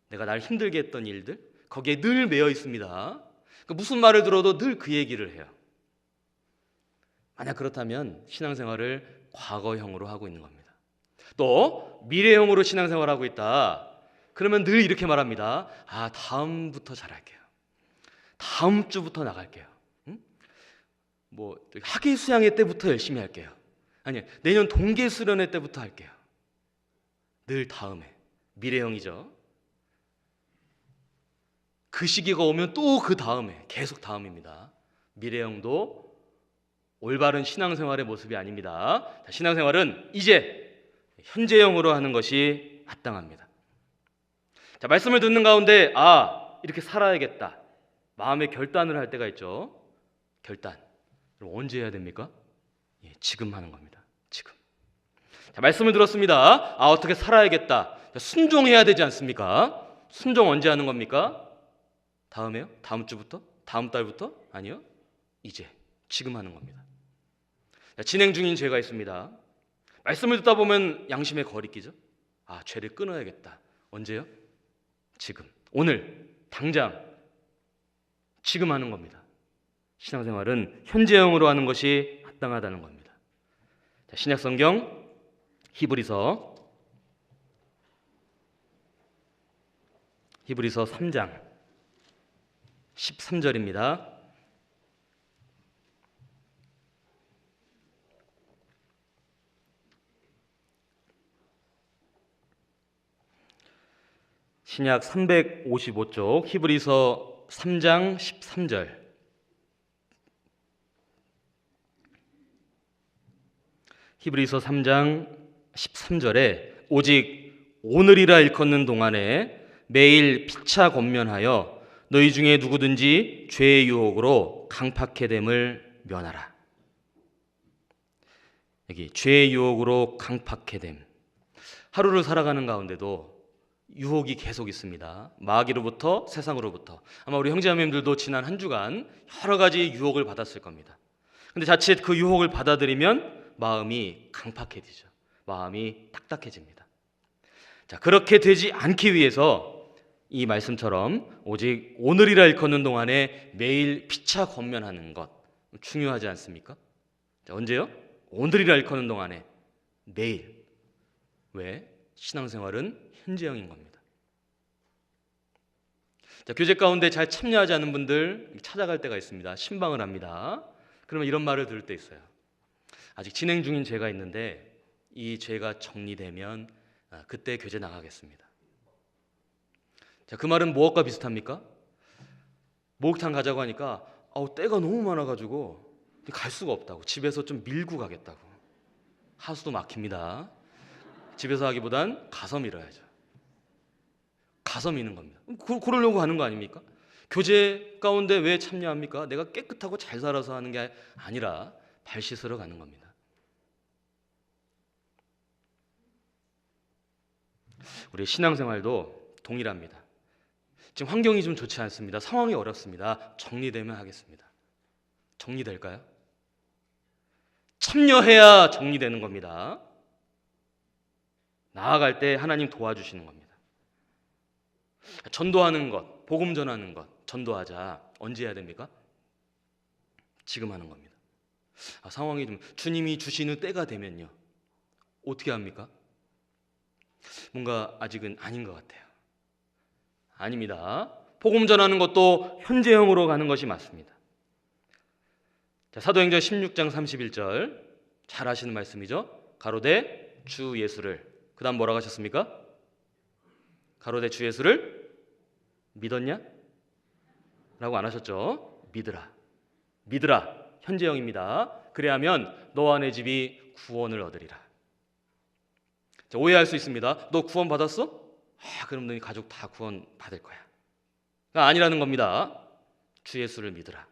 Speaker 1: 내가 날 힘들게 했던 일들, 거기에 늘 매여 있습니다. 그러니까 무슨 말을 들어도 늘 그 얘기를 해요. 만약 그렇다면 신앙생활을 과거형으로 하고 있는 겁니다. 또 미래형으로 신앙생활하고 있다, 그러면 늘 이렇게 말합니다. 다음부터 잘할게요. 다음 주부터 나갈게요. 뭐 학예 수양회 때부터 열심히 할게요. 아니, 내년 동계 수련회 때부터 할게요. 늘 다음에. 미래형이죠. 그 시기가 오면 또 그 다음에, 계속 다음입니다. 미래형도 올바른 신앙생활의 모습이 아닙니다. 신앙생활은 이제 현재형으로 하는 것이 마땅합니다. 자, 말씀을 듣는 가운데 이렇게 살아야겠다, 마음의 결단을 할 때가 있죠. 결단. 그럼 언제 해야 됩니까? 지금 하는 겁니다. 지금. 자, 말씀을 들었습니다. 어떻게 살아야겠다. 순종해야 되지 않습니까? 순종 언제 하는 겁니까? 다음에요? 다음 주부터? 다음 달부터? 아니요. 이제, 지금 하는 겁니다. 자, 진행 중인 죄가 있습니다. 말씀을 듣다 보면 양심에 거리끼죠. 죄를 끊어야겠다. 언제요? 지금. 오늘, 당장. 지금 하는 겁니다. 신앙생활은 현재형으로 하는 것이 마땅하다는 겁니다. 자, 신약성경 히브리서 3장 13절입니다. 신약 355쪽 히브리서 3장 13절. 히브리서 3장 13절에 오직 오늘이라 일컫는 동안에 매일 피차 권면하여 너희 중에 누구든지 죄의 유혹으로 강팍해 됨을 면하라. 여기 죄의 유혹으로 강팍해 됨. 하루를 살아가는 가운데도 유혹이 계속 있습니다. 마귀로부터, 세상으로부터. 아마 우리 형제자매님들도 지난 한 주간 여러 가지 유혹을 받았을 겁니다. 근데 자칫 그 유혹을 받아들이면 마음이 강팍해지죠. 마음이 딱딱해집니다. 자, 그렇게 되지 않기 위해서 이 말씀처럼 오직 오늘이라 일컫는 동안에 매일 피차 권면하는 것 중요하지 않습니까? 자, 언제요? 오늘이라 일컫는 동안에 매일. 왜? 신앙생활은 현재형인 겁니다. 자, 교제 가운데 잘 참여하지 않는 분들 찾아갈 때가 있습니다. 신방을 합니다. 그러면 이런 말을 들을 때 있어요. 아직 진행 중인 죄가 있는데 이 죄가 정리되면 그때 교제 나가겠습니다. 자, 그 말은 무엇과 비슷합니까? 목욕탕 가자고 하니까 때가 너무 많아가지고 갈 수가 없다고, 집에서 좀 밀고 가겠다고. 하수도 막힙니다. 집에서 하기보단 가서 밀어야죠. 가서 미는 겁니다. 그러려고 하는 거 아닙니까? 교제 가운데 왜 참여합니까? 내가 깨끗하고 잘 살아서 하는 게 아니라 발 씻으러 가는 겁니다. 우리 신앙생활도 동일합니다. 지금 환경이 좀 좋지 않습니다. 상황이 어렵습니다. 정리되면 하겠습니다. 정리될까요? 참여해야 정리되는 겁니다. 나아갈 때 하나님 도와주시는 겁니다. 전도하는 것, 복음 전하는 것, 전도하자. 언제 해야 됩니까? 지금 하는 겁니다. 상황이 좀 주님이 주시는 때가 되면요, 어떻게 합니까? 뭔가 아직은 아닌 것 같아요. 아닙니다. 복음 전하는 것도 현재형으로 가는 것이 맞습니다. 자, 사도행전 16장 31절 잘 아시는 말씀이죠. 가로되 주 예수를, 그 다음 뭐라고 하셨습니까? 가로되 주 예수를 믿었냐? 라고 안 하셨죠? 믿으라. 믿으라. 현재형입니다. 그래야면 너와 내 집이 구원을 얻으리라. 자, 오해할 수 있습니다. 너 구원 받았어? 그럼 너희 가족 다 구원 받을 거야. 아니라는 겁니다. 주 예수를 믿으라.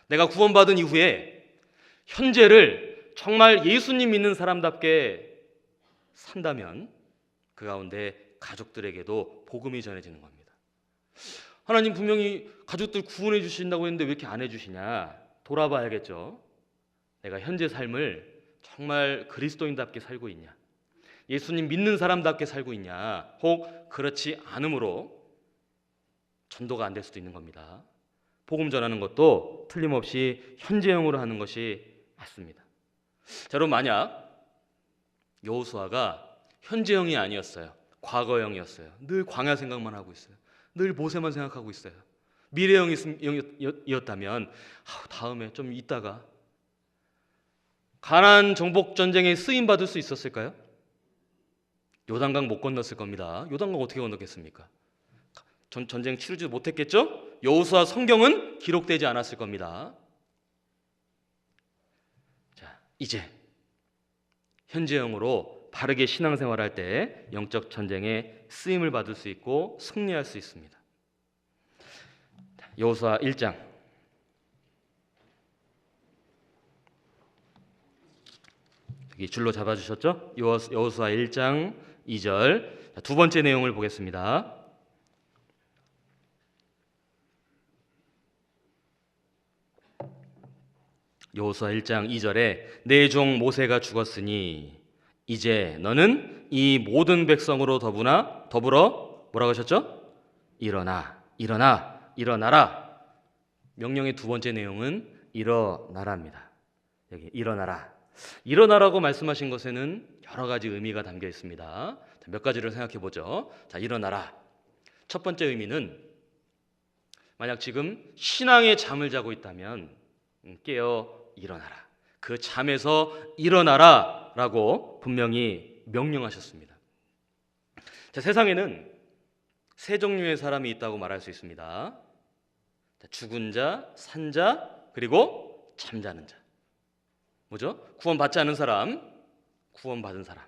Speaker 1: 내가 구원받은 이후에 현재를 정말 예수님 믿는 사람답게 산다면 그 가운데 가족들에게도 복음이 전해지는 겁니다. 하나님 분명히 가족들 구원해 주신다고 했는데 왜 이렇게 안 해주시냐? 돌아봐야겠죠. 내가 현재 삶을 정말 그리스도인답게 살고 있냐? 예수님 믿는 사람답게 살고 있냐? 혹 그렇지 않으므로 전도가 안 될 수도 있는 겁니다. 복음 전하는 것도 틀림없이 현재형으로 하는 것이 맞습니다. 자, 여러분 만약 여호수아가 현재형이 아니었어요. 과거형이었어요. 늘 광야 생각만 하고 있어요. 늘 모세만 생각하고 있어요. 미래형이었다면 다음에 좀 있다가 가나안 정복 전쟁에 쓰임 받을 수 있었을까요? 요단강 못 건넜을 겁니다. 요단강 어떻게 건넜겠습니까? 전쟁 치르지 못했겠죠? 여호수아 성경은 기록되지 않았을 겁니다. 자, 이제 현재형으로 바르게 신앙생활할 때 영적 전쟁에 쓰임을 받을 수 있고 승리할 수 있습니다. 여호수아 1장 여기 줄로 잡아주셨죠? 여호수아 1장 2절 두 번째 내용을 보겠습니다. 여호수아 1장 2절에 내 종 모세가 죽었으니 이제 너는 이 모든 백성으로 더불어 뭐라고 하셨죠? 일어나라. 명령의 두 번째 내용은 일어나라입니다. 여기 일어나라고 말씀하신 것에는 여러 가지 의미가 담겨 있습니다. 몇 가지를 생각해 보죠. 자, 일어나라. 첫 번째 의미는 만약 지금 신앙의 잠을 자고 있다면 깨어 일어나라. 그 잠에서 일어나라라고 분명히 명령하셨습니다. 자, 세상에는 세 종류의 사람이 있다고 말할 수 있습니다. 죽은 자, 산 자, 그리고 잠자는 자. 뭐죠? 구원받지 않은 사람, 구원받은 사람.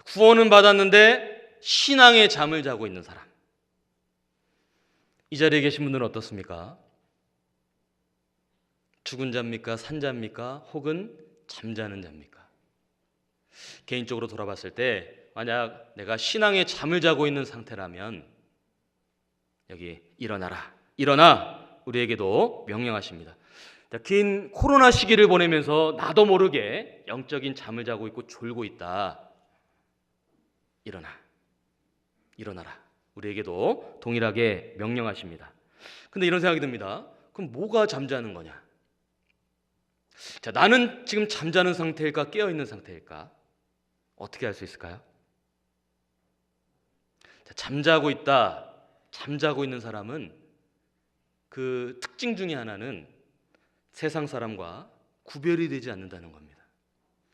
Speaker 1: 구원은 받았는데 신앙의 잠을 자고 있는 사람. 이 자리에 계신 분들은 어떻습니까? 죽은 자입니까? 산 자입니까? 혹은 잠자는 자입니까? 개인적으로 돌아봤을 때 만약 내가 신앙의 잠을 자고 있는 상태라면 여기 일어나 우리에게도 명령하십니다. 긴 코로나 시기를 보내면서 나도 모르게 영적인 잠을 자고 있고 졸고 있다. 일어나라. 우리에게도 동일하게 명령하십니다. 근데 이런 생각이 듭니다. 그럼 뭐가 잠자는 거냐? 자, 나는 지금 잠자는 상태일까? 깨어있는 상태일까? 어떻게 알 수 있을까요? 자, 잠자고 있는 사람은 그 특징 중에 하나는 세상 사람과 구별이 되지 않는다는 겁니다.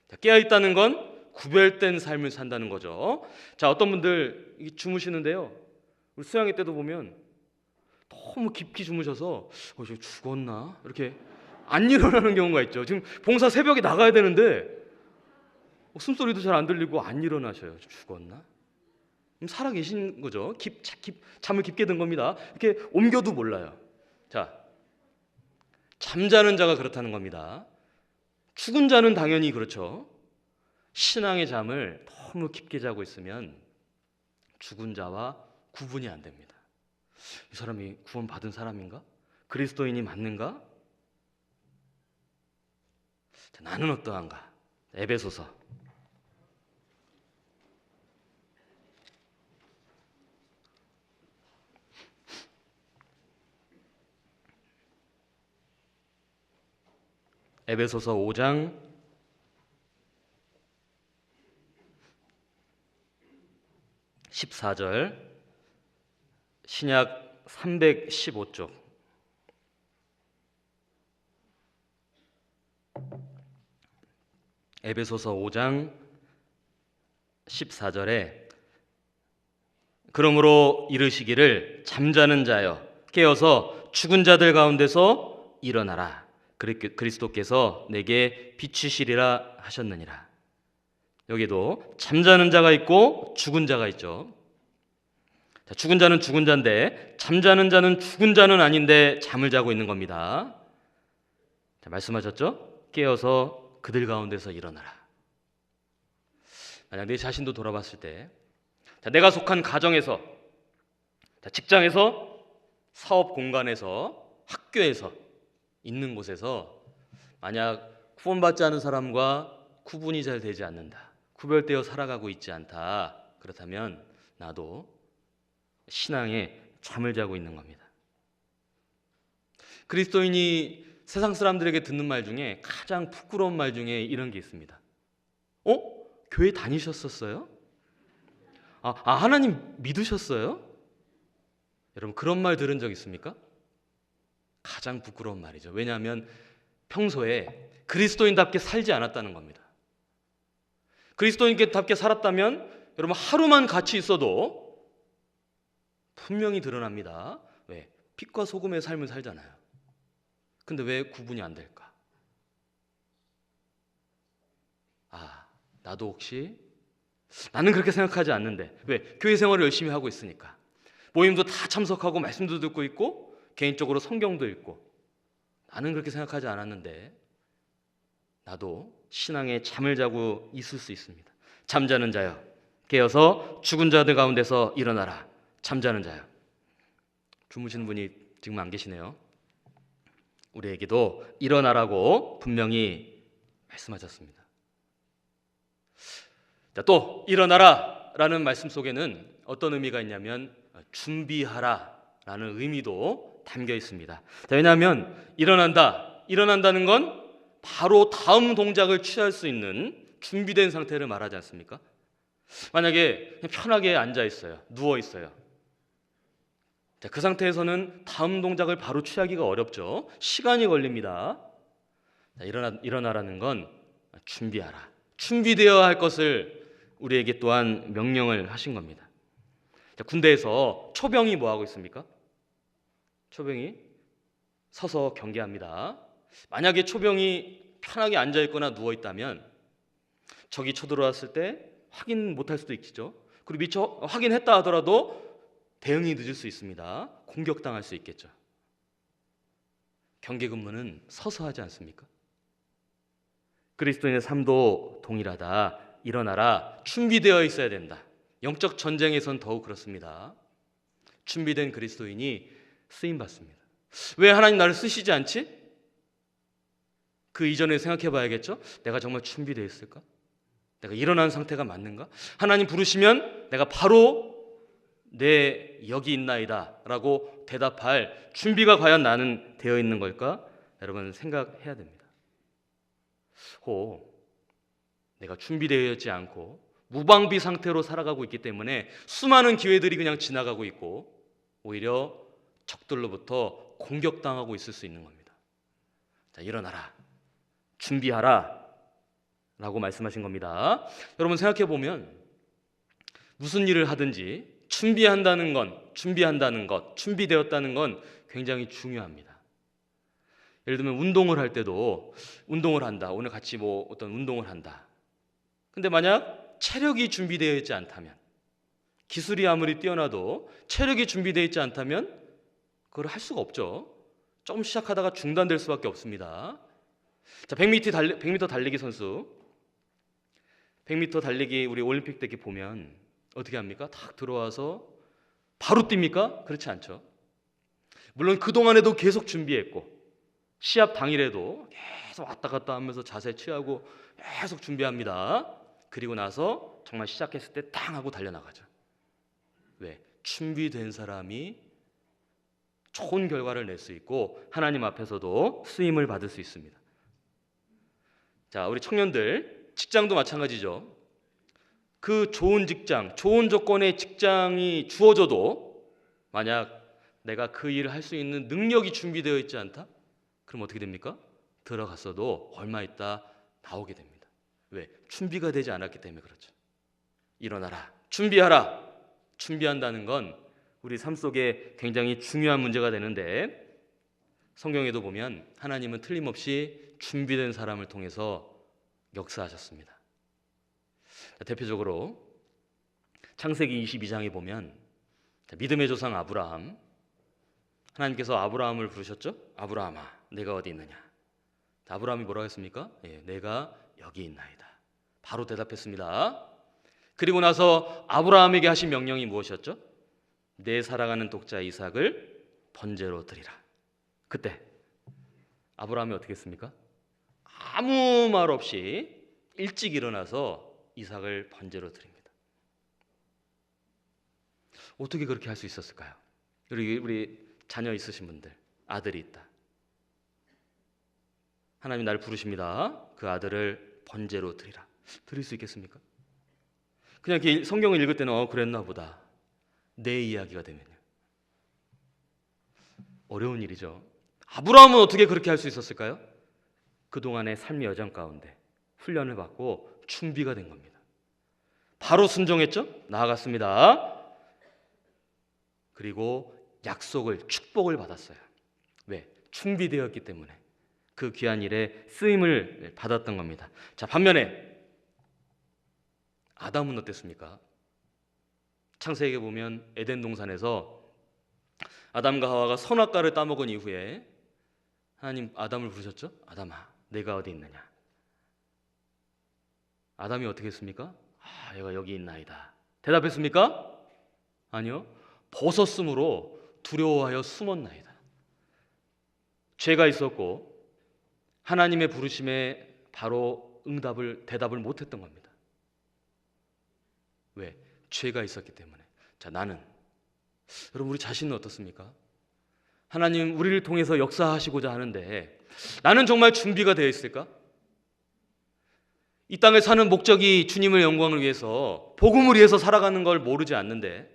Speaker 1: 자, 깨어있다는 건 구별된 삶을 산다는 거죠. 자, 어떤 분들 주무시는데요, 우리 수양회 때도 보면 너무 깊이 주무셔서 저 죽었나? 이렇게 안 일어나는 경우가 있죠. 지금 봉사 새벽에 나가야 되는데 숨소리도 잘 안 들리고 안 일어나셔요. 죽었나? 살아 계신 거죠. 잠을 깊게 든 겁니다. 이렇게 옮겨도 몰라요. 자, 잠자는 자가 그렇다는 겁니다. 죽은 자는 당연히 그렇죠. 신앙의 잠을 너무 깊게 자고 있으면 죽은 자와 구분이 안 됩니다. 이 사람이 구원받은 사람인가? 그리스도인이 맞는가? 자, 나는 어떠한가? 에베소서 5장 14절 신약 315쪽 에베소서 5장 14절에 그러므로 이르시기를 잠자는 자여 깨어서 죽은 자들 가운데서 일어나라. 그리스도께서 내게 빛이시리라 하셨느니라. 여기도 잠자는 자가 있고 죽은 자가 있죠. 자, 죽은 자는 죽은 자인데 잠자는 자는 죽은 자는 아닌데 잠을 자고 있는 겁니다. 자, 말씀하셨죠? 깨어서 그들 가운데서 일어나라. 만약 내 자신도 돌아봤을 때, 자, 내가 속한 가정에서, 자, 직장에서, 사업 공간에서, 학교에서, 있는 곳에서 만약 구원받지 않은 사람과 구분이 잘 되지 않는다, 구별되어 살아가고 있지 않다, 그렇다면 나도 신앙에 잠을 자고 있는 겁니다. 그리스도인이 세상 사람들에게 듣는 말 중에 가장 부끄러운 말 중에 이런 게 있습니다. 교회 다니셨었어요? 하나님 믿으셨어요? 여러분, 그런 말 들은 적 있습니까? 가장 부끄러운 말이죠. 왜냐하면 평소에 그리스도인답게 살지 않았다는 겁니다. 그리스도인답게 살았다면 여러분, 하루만 같이 있어도 분명히 드러납니다. 왜? 빛과 소금의 삶을 살잖아요. 근데 왜 구분이 안 될까? 나도 혹시, 나는 그렇게 생각하지 않는데, 왜? 교회 생활을 열심히 하고 있으니까, 모임도 다 참석하고 말씀도 듣고 있고 개인적으로 성경도 읽고, 나는 그렇게 생각하지 않았는데 나도 신앙에 잠을 자고 있을 수 있습니다. 잠자는 자여, 깨어서 죽은 자들 가운데서 일어나라. 잠자는 자여. 주무시는 분이 지금 안 계시네요. 우리에게도 일어나라고 분명히 말씀하셨습니다. 자, 또 일어나라 라는 말씀 속에는 어떤 의미가 있냐면 준비하라 라는 의미도 담겨 있습니다. 자, 왜냐하면 일어난다는 건 바로 다음 동작을 취할 수 있는 준비된 상태를 말하지 않습니까? 만약에 그냥 편하게 앉아 있어요, 누워 있어요. 자, 그 상태에서는 다음 동작을 바로 취하기가 어렵죠. 시간이 걸립니다. 자, 일어나라는 건 준비하라, 준비되어야 할 것을 우리에게 또한 명령을 하신 겁니다. 자, 군대에서 초병이 뭐 하고 있습니까? 초병이 서서 경계합니다. 만약에 초병이 편하게 앉아 있거나 누워 있다면 적이 쳐들어왔을 때 확인 못할 수도 있겠죠. 그리고 미처 확인했다 하더라도 대응이 늦을 수 있습니다. 공격당할 수 있겠죠. 경계 근무는 서서 하지 않습니까? 그리스도인의 삶도 동일하다. 일어나라. 준비되어 있어야 된다. 영적 전쟁에선 더욱 그렇습니다. 준비된 그리스도인이 쓰임 받습니다. 왜 하나님 나를 쓰시지 않지? 그 이전에 생각해 봐야겠죠. 내가 정말 준비되어 있을까? 내가 일어난 상태가 맞는가? 하나님 부르시면 내가 바로 내 여기 있나이다 라고 대답할 준비가 과연 나는 되어 있는 걸까? 여러분, 생각해야 됩니다. 내가 준비되어 있지 않고 무방비 상태로 살아가고 있기 때문에 수많은 기회들이 그냥 지나가고 있고 오히려 적들로부터 공격당하고 있을 수 있는 겁니다. 자, 일어나라, 준비하라 라고 말씀하신 겁니다. 여러분, 생각해 보면 무슨 일을 하든지 준비한다는 것, 준비되었다는 건 굉장히 중요합니다. 예를 들면 운동을 할 때도 운동을 한다. 오늘 같이 어떤 운동을 한다. 근데 만약 체력이 준비되어 있지 않다면, 기술이 아무리 뛰어나도 체력이 준비되어 있지 않다면 그걸 할 수가 없죠. 조금 시작하다가 중단될 수밖에 없습니다. 자, 100m 달리기 선수, 100m 달리기 우리 올림픽 때 보면 어떻게 합니까? 딱 들어와서 바로 뜁니까? 그렇지 않죠. 물론 그동안에도 계속 준비했고 시합 당일에도 계속 왔다 갔다 하면서 자세 취하고 계속 준비합니다. 그리고 나서 정말 시작했을 때 탕 하고 달려나가죠. 왜? 준비된 사람이 좋은 결과를 낼 수 있고 하나님 앞에서도 쓰임을 받을 수 있습니다. 자, 우리 청년들, 직장도 마찬가지죠. 그 좋은 직장, 좋은 조건의 직장이 주어져도 만약 내가 그 일을 할 수 있는 능력이 준비되어 있지 않다? 그럼 어떻게 됩니까? 들어갔어도 얼마 있다 나오게 됩니다. 왜? 준비가 되지 않았기 때문에 그렇죠. 일어나라, 준비하라. 준비한다는 건 우리 삶 속에 굉장히 중요한 문제가 되는데, 성경에도 보면 하나님은 틀림없이 준비된 사람을 통해서 역사하셨습니다. 대표적으로 창세기 22장에 보면 믿음의 조상 아브라함, 하나님께서 아브라함을 부르셨죠? 아브라함아, 내가 어디 있느냐? 아브라함이 뭐라고 했습니까? 내가 여기 있나이다. 바로 대답했습니다. 그리고 나서 아브라함에게 하신 명령이 무엇이었죠? 내 사랑하는 독자 이삭을 번제로 드리라. 그때 아브라함이 어떻게 했습니까? 아무 말 없이 일찍 일어나서 이삭을 번제로 드립니다. 어떻게 그렇게 할 수 있었을까요? 우리 자녀 있으신 분들, 아들이 있다. 하나님 나를 부르십니다. 그 아들을 번제로 드리라. 드릴 수 있겠습니까? 그냥 이렇게 성경을 읽을 때는 그랬나 보다. 내 이야기가 되면요. 어려운 일이죠. 아브라함은 어떻게 그렇게 할 수 있었을까요? 그동안의 삶의 여정 가운데 훈련을 받고 준비가 된 겁니다. 바로 순종했죠? 나아갔습니다. 그리고 약속을, 축복을 받았어요. 왜? 준비되었기 때문에 그 귀한 일에 쓰임을 받았던 겁니다. 자, 반면에 아담은 어땠습니까? 창세기에 보면 에덴 동산에서 아담과 하와가 선악과를 따먹은 이후에 하나님 아담을 부르셨죠? 아담아, 내가 어디 있느냐? 아담이 어떻게 했습니까? 얘가 여기 있나이다. 대답했습니까? 아니요. 벗었으므로 두려워하여 숨었나이다. 죄가 있었고 하나님의 부르심에 바로 대답을 못했던 겁니다. 왜? 죄가 있었기 때문에. 자, 나는, 여러분 우리 자신은 어떻습니까? 하나님 우리를 통해서 역사하시고자 하는데 나는 정말 준비가 되어 있을까? 이 땅에 사는 목적이 주님의 영광을 위해서, 복음을 위해서 살아가는 걸 모르지 않는데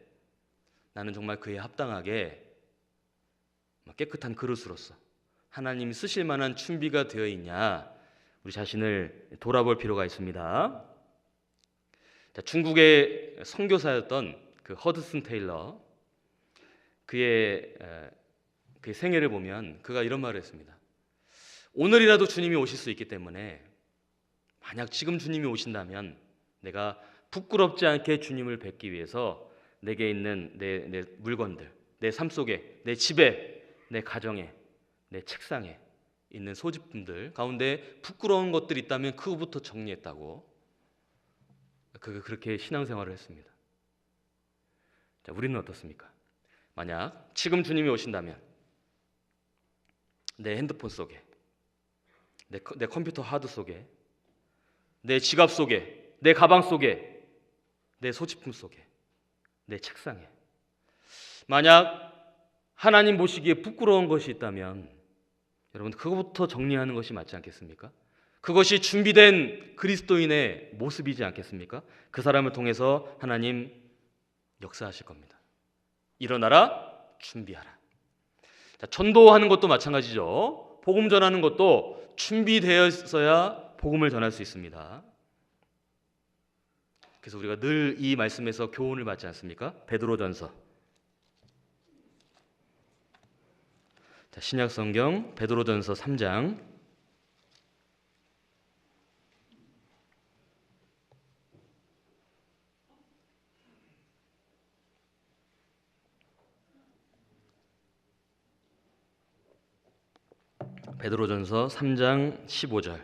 Speaker 1: 나는 정말 그에 합당하게 깨끗한 그릇으로서 하나님이 쓰실 만한 준비가 되어 있냐, 우리 자신을 돌아볼 필요가 있습니다. 자, 중국의 선교사였던 그 허드슨 테일러, 그의 생애를 보면 그가 이런 말을 했습니다. 오늘이라도 주님이 오실 수 있기 때문에 만약 지금 주님이 오신다면 내가 부끄럽지 않게 주님을 뵙기 위해서 내게 있는 내 물건들, 내 삶 속에, 내 집에, 내 가정에, 내 책상에 있는 소지품들 가운데 부끄러운 것들이 있다면 그거부터 정리했다고, 그렇게 신앙생활을 했습니다. 자, 우리는 어떻습니까? 만약 지금 주님이 오신다면 내 핸드폰 속에, 내 컴퓨터 하드 속에, 내 지갑 속에, 내 가방 속에, 내 소지품 속에, 내 책상에 만약 하나님 보시기에 부끄러운 것이 있다면 여러분 그것부터 정리하는 것이 맞지 않겠습니까? 그것이 준비된 그리스도인의 모습이지 않겠습니까? 그 사람을 통해서 하나님 역사하실 겁니다. 일어나라, 준비하라. 자, 전도하는 것도 마찬가지죠. 복음 전하는 것도 준비되어 있어야 복음을 전할 수 있습니다. 그래서 우리가 늘 이 말씀에서 교훈을 받지 않습니까? 베드로전서. 자, 신약 성경 베드로전서 3장 15절.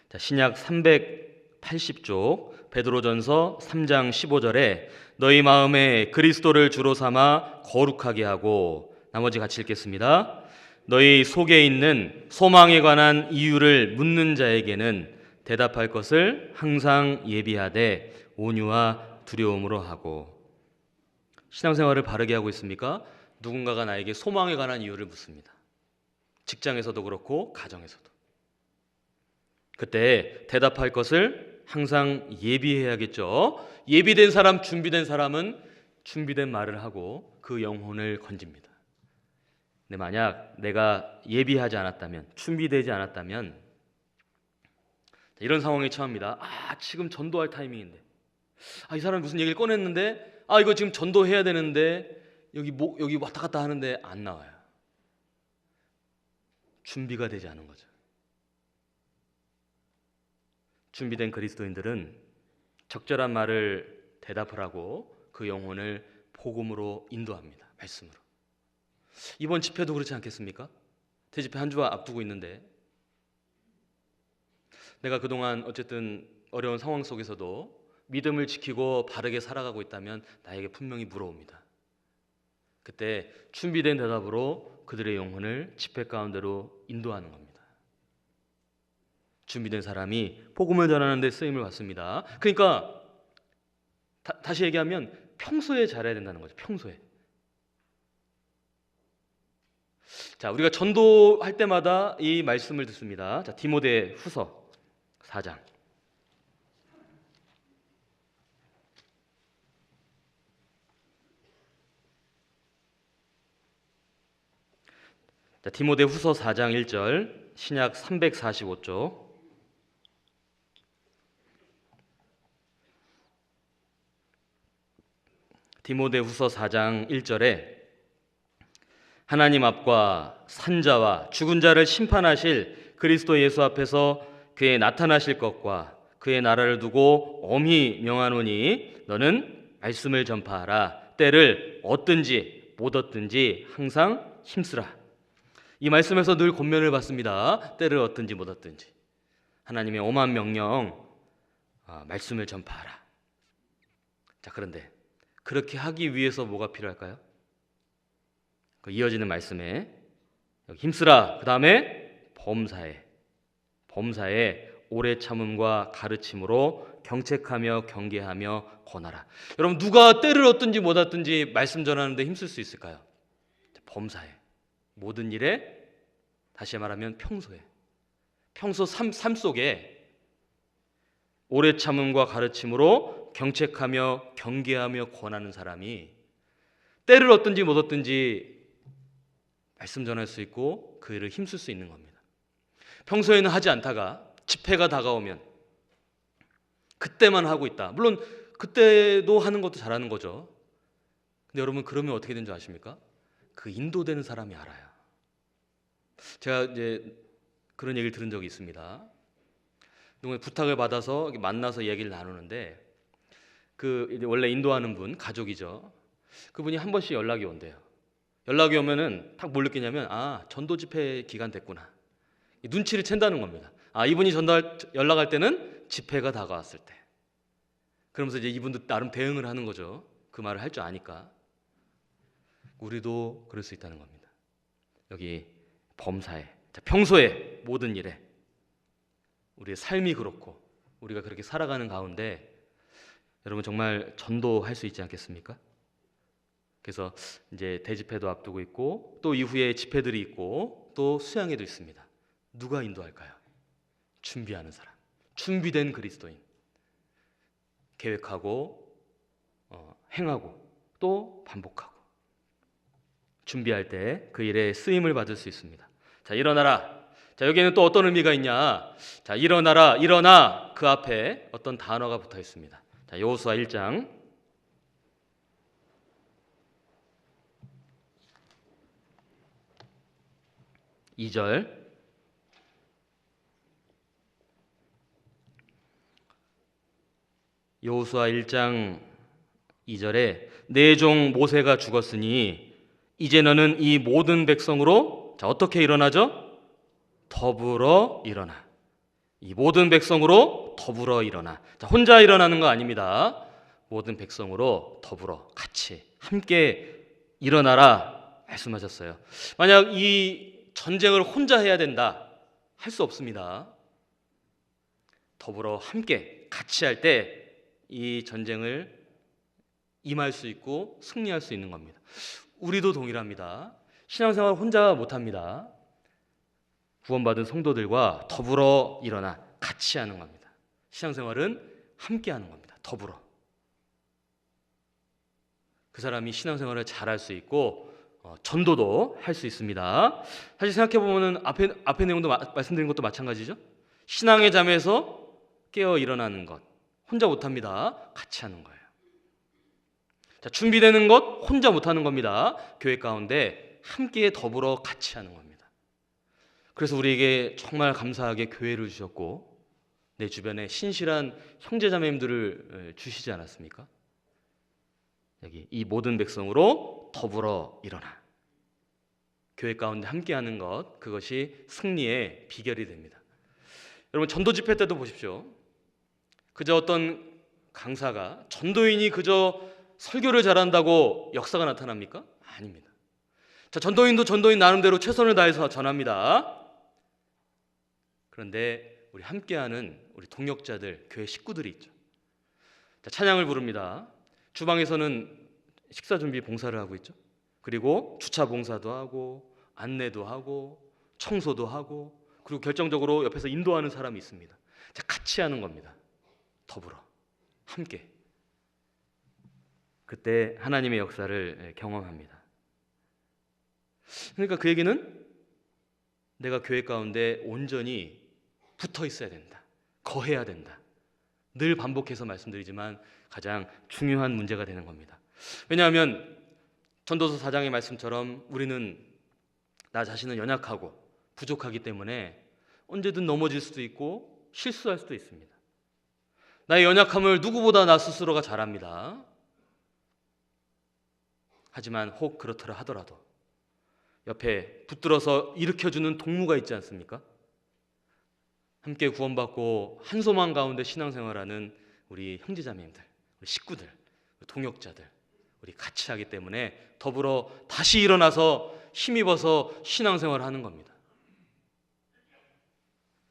Speaker 1: 자, 신약 380쪽 베드로전서 3장 15절에 너희 마음에 그리스도를 주로 삼아 거룩하게 하고, 나머지 같이 읽겠습니다. 너희 속에 있는 소망에 관한 이유를 묻는 자에게는 대답할 것을 항상 예비하되 온유와 두려움으로 하고. 신앙생활을 바르게 하고 있습니까? 누군가가 나에게 소망에 관한 이유를 묻습니다. 직장에서도 그렇고 가정에서도. 그때 대답할 것을 항상 예비해야겠죠. 예비된 사람, 준비된 사람은 준비된 말을 하고 그 영혼을 건집니다. 근데 만약 내가 예비하지 않았다면, 준비되지 않았다면 이런 상황에 처합니다. 지금 전도할 타이밍인데, 이 사람이 무슨 얘기를 꺼냈는데 이거 지금 전도해야 되는데 여기 왔다 갔다 하는데 안 나와요. 준비가 되지 않은 거죠. 준비된 그리스도인들은 적절한 말을 대답을 하고 그 영혼을 복음으로 인도합니다. 말씀으로. 이번 집회도 그렇지 않겠습니까? 대집회 한 주 앞두고 있는데 내가 그동안 어쨌든 어려운 상황 속에서도 믿음을 지키고 바르게 살아가고 있다면 나에게 분명히 물어옵니다. 그때 준비된 대답으로 그들의 영혼을 집회 가운데로 인도하는 겁니다. 준비된 사람이 복음을 전하는 데 쓰임을 받습니다. 그러니까 다시 얘기하면 평소에 잘해야 된다는 거죠. 평소에. 자, 우리가 전도할 때마다 이 말씀을 듣습니다. 자, 디모데 후서 4장. 자, 디모데 후서 4장 1절, 신약 345쪽. 디모데 후서 4장 1절에 하나님 앞과 산자와 죽은 자를 심판하실 그리스도 예수 앞에서 그의 나타나실 것과 그의 나라를 두고 엄히 명하노니 너는 말씀을 전파하라. 때를 얻든지 못 얻든지 항상 힘쓰라. 이 말씀에서 늘 권면을 받습니다. 때를 얻든지 못 얻든지 하나님의 엄한 명령, 말씀을 전파하라. 자, 그런데 그렇게 하기 위해서 뭐가 필요할까요? 그 이어지는 말씀에 힘쓰라. 그 다음에 범사에 오래 참음과 가르침으로 경책하며 경계하며 권하라. 여러분, 누가 때를 얻든지 못 얻든지 말씀 전하는데 힘쓸 수 있을까요? 범사에, 모든 일에, 다시 말하면 평소 삶 속에 오래 참음과 가르침으로 경책하며 경계하며 권하는 사람이 때를 얻든지 못 얻든지 말씀 전할 수 있고 그 일을 힘쓸 수 있는 겁니다. 평소에는 하지 않다가 집회가 다가오면 그때만 하고 있다. 물론 그때도 하는 것도 잘하는 거죠. 근데 여러분, 그러면 어떻게 되는 줄 아십니까? 그 인도되는 사람이 알아요. 제가 이제 그런 얘기를 들은 적이 있습니다. 누군가 부탁을 받아서 만나서 얘기를 나누는데 원래 인도하는 분, 가족이죠. 그분이 한 번씩 연락이 온대요. 연락이 오면은 딱 뭘 느끼냐면 전도 집회 기간 됐구나. 눈치를 챈다는 겁니다. 이분이 연락할 때는 집회가 다가왔을 때. 그러면서 이제 이분도 나름 대응을 하는 거죠. 그 말을 할 줄 아니까. 우리도 그럴 수 있다는 겁니다. 여기 범사에, 평소에 모든 일에 우리의 삶이 그렇고 우리가 그렇게 살아가는 가운데 여러분 정말 전도할 수 있지 않겠습니까? 그래서 이제 대집회도 앞두고 있고 또 이후에 집회들이 있고 또 수양회도 있습니다. 누가 인도할까요? 준비하는 사람, 준비된 그리스도인. 계획하고 행하고 또 반복하고 준비할 때 그 일에 쓰임을 받을 수 있습니다. 자, 일어나라. 자, 여기에는 또 어떤 의미가 있냐? 자, 일어나라, 일어나. 그 앞에 어떤 단어가 붙어 있습니다. 자, 여호수아 1장 2절. 여호수아 1장 2절에 내 종 모세가 죽었으니 이제 너는 이 모든 백성으로 어떻게 일어나죠? 더불어 일어나. 이 모든 백성으로 더불어 일어나. 자, 혼자 일어나는 거 아닙니다. 모든 백성으로 더불어 같이 함께 일어나라 말씀하셨어요. 만약 이 전쟁을 혼자 해야 된다 할 수 없습니다. 더불어 함께 같이 할 때 이 전쟁을 임할 수 있고 승리할 수 있는 겁니다. 우리도 동일합니다. 신앙생활 혼자 못합니다. 구원받은 성도들과 더불어 일어나 같이 하는 겁니다. 신앙생활은 함께 하는 겁니다. 더불어. 그 사람이 신앙생활을 잘할 수 있고 전도도 할 수 있습니다. 사실 생각해보면 앞에 내용도 말씀드린 것도 마찬가지죠. 신앙의 잠에서 깨어 일어나는 것, 혼자 못합니다. 같이 하는 거예요. 자, 준비되는 것 혼자 못하는 겁니다. 교회 가운데 함께 더불어 같이 하는 겁니다. 그래서 우리에게 정말 감사하게 교회를 주셨고 내 주변에 신실한 형제자매님들을 주시지 않았습니까? 여기 이 모든 백성으로 더불어 일어나. 교회 가운데 함께하는 것, 그것이 승리의 비결이 됩니다. 여러분, 전도 집회 때도 보십시오. 그저 어떤 강사가, 전도인이 그저 설교를 잘한다고 역사가 나타납니까? 아닙니다. 자, 전도인도 전도인 나름대로 최선을 다해서 전합니다. 그런데 우리 함께하는 우리 동역자들, 교회 식구들이 있죠. 자, 찬양을 부릅니다. 주방에서는 식사 준비 봉사를 하고 있죠. 그리고 주차 봉사도 하고 안내도 하고 청소도 하고 그리고 결정적으로 옆에서 인도하는 사람이 있습니다. 자, 같이 하는 겁니다. 더불어 함께. 그때 하나님의 역사를 경험합니다. 그러니까 그 얘기는 내가 교회 가운데 온전히 붙어 있어야 된다. 거해야 된다. 늘 반복해서 말씀드리지만 가장 중요한 문제가 되는 겁니다. 왜냐하면 전도서 4장의 말씀처럼 우리는 나 자신은 연약하고 부족하기 때문에 언제든 넘어질 수도 있고 실수할 수도 있습니다. 나의 연약함을 누구보다 나 스스로가 잘 압니다. 하지만 혹 그렇더라 하더라도 옆에 붙들어서 일으켜주는 동무가 있지 않습니까? 함께 구원받고 한 소망 가운데 신앙생활하는 우리 형제자매님들, 우리 식구들, 우리 동역자들, 우리 같이 하기 때문에 더불어 다시 일어나서 힘입어서 신앙생활을 하는 겁니다.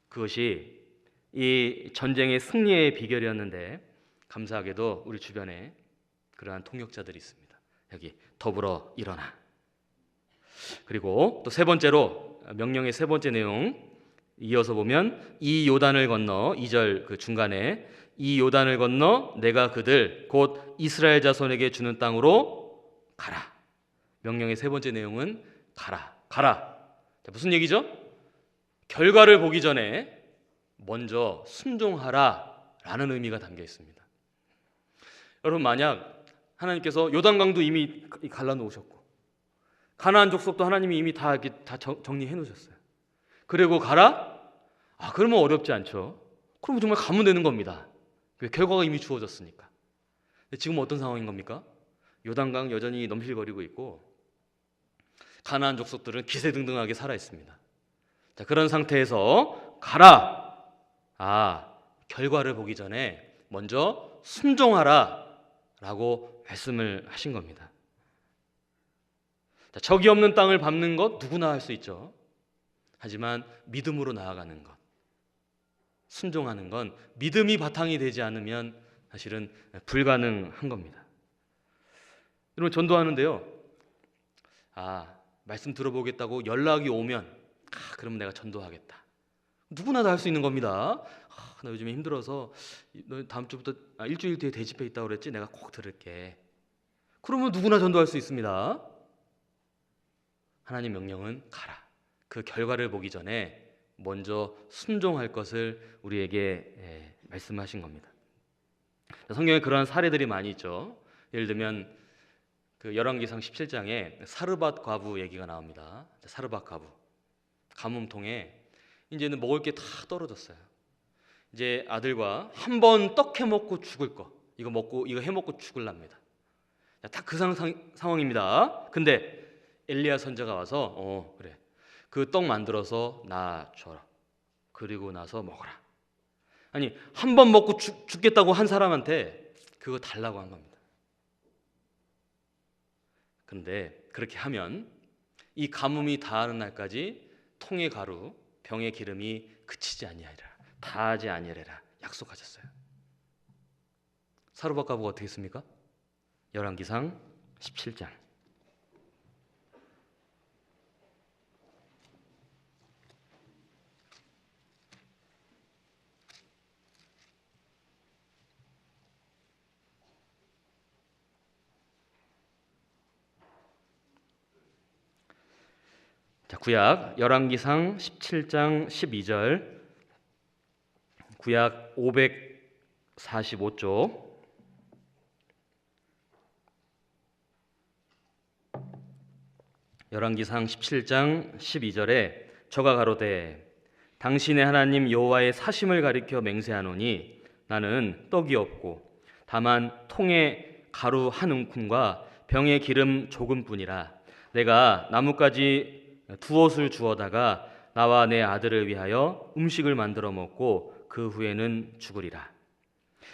Speaker 1: 그것이 이 전쟁의 승리의 비결이었는데 감사하게도 우리 주변에 그러한 동역자들이 있습니다. 여기 더불어 일어나. 그리고 또 세 번째로 명령의 세 번째 내용 이어서 보면 이 요단을 건너 2절 그 중간에 이 요단을 건너 내가 그들 곧 이스라엘 자손에게 주는 땅으로 가라. 명령의 세 번째 내용은 가라. 가라. 자, 무슨 얘기죠? 결과를 보기 전에 먼저 순종하라 라는 의미가 담겨 있습니다. 여러분, 만약 하나님께서 요단강도 이미 갈라놓으셨고 가나안 족속도 하나님이 이미 다 정리해 놓으셨어요. 그리고 가라? 그러면 어렵지 않죠. 그럼 정말 가면 되는 겁니다. 결과가 이미 주어졌으니까. 근데 지금 어떤 상황인 겁니까? 요단강 여전히 넘실거리고 있고 가나안 족속들은 기세등등하게 살아 있습니다. 자, 그런 상태에서 가라. 결과를 보기 전에 먼저 순종하라 라고 말씀을 하신 겁니다. 자, 적이 없는 땅을 밟는 것 누구나 할 수 있죠. 하지만 믿음으로 나아가는 것, 순종하는 건 믿음이 바탕이 되지 않으면 사실은 불가능한 겁니다. 여러분, 전도하는데요. 말씀 들어보겠다고 연락이 오면 그럼 내가 전도하겠다. 누구나 다 할 수 있는 겁니다. 나 요즘에 힘들어서 너 다음 주부터 일주일 뒤에 대집회 있다고 그랬지? 내가 꼭 들을게. 그러면 누구나 전도할 수 있습니다. 하나님 명령은 가라. 그 결과를 보기 전에 먼저 순종할 것을 우리에게 말씀하신 겁니다. 성경에 그러한 사례들이 많이 있죠. 예를 들면 그 열왕기상 17장에 사르밧 과부 얘기가 나옵니다. 사르밧 과부 가뭄통에 이제는 먹을 게 다 떨어졌어요. 이제 아들과 한 번 떡 해 먹고 죽을 거, 이거 해 먹고 죽을랍니다. 딱 그 상황입니다. 근데 엘리야 선지자가 와서 그래, 그 떡 만들어서 나 줘라. 그리고 나서 먹어라. 아니, 한 번 먹고 죽겠다고 한 사람한테 그거 달라고 한 겁니다. 근데 그렇게 하면 이 가뭄이 다하는 날까지 통의 가루, 병의 기름이 그치지 아니하리라, 다하지 아니하리라 약속하셨어요. 사르밧 과부가 어떻게 했습니까? 열왕기상 17장. 자, 구약 열왕기상 17장 12절. 구약 45쪽 열왕기상 17장 12절에 저가 가로되 당신의 하나님 여호와의 사심을 가리켜 맹세하노니 나는 떡이 없고 다만 통에 가루 한 움큼과 병에 기름 조금뿐이라. 내가 나뭇가지 두옷을 주어다가 나와 내 아들을 위하여 음식을 만들어 먹고 그 후에는 죽으리라.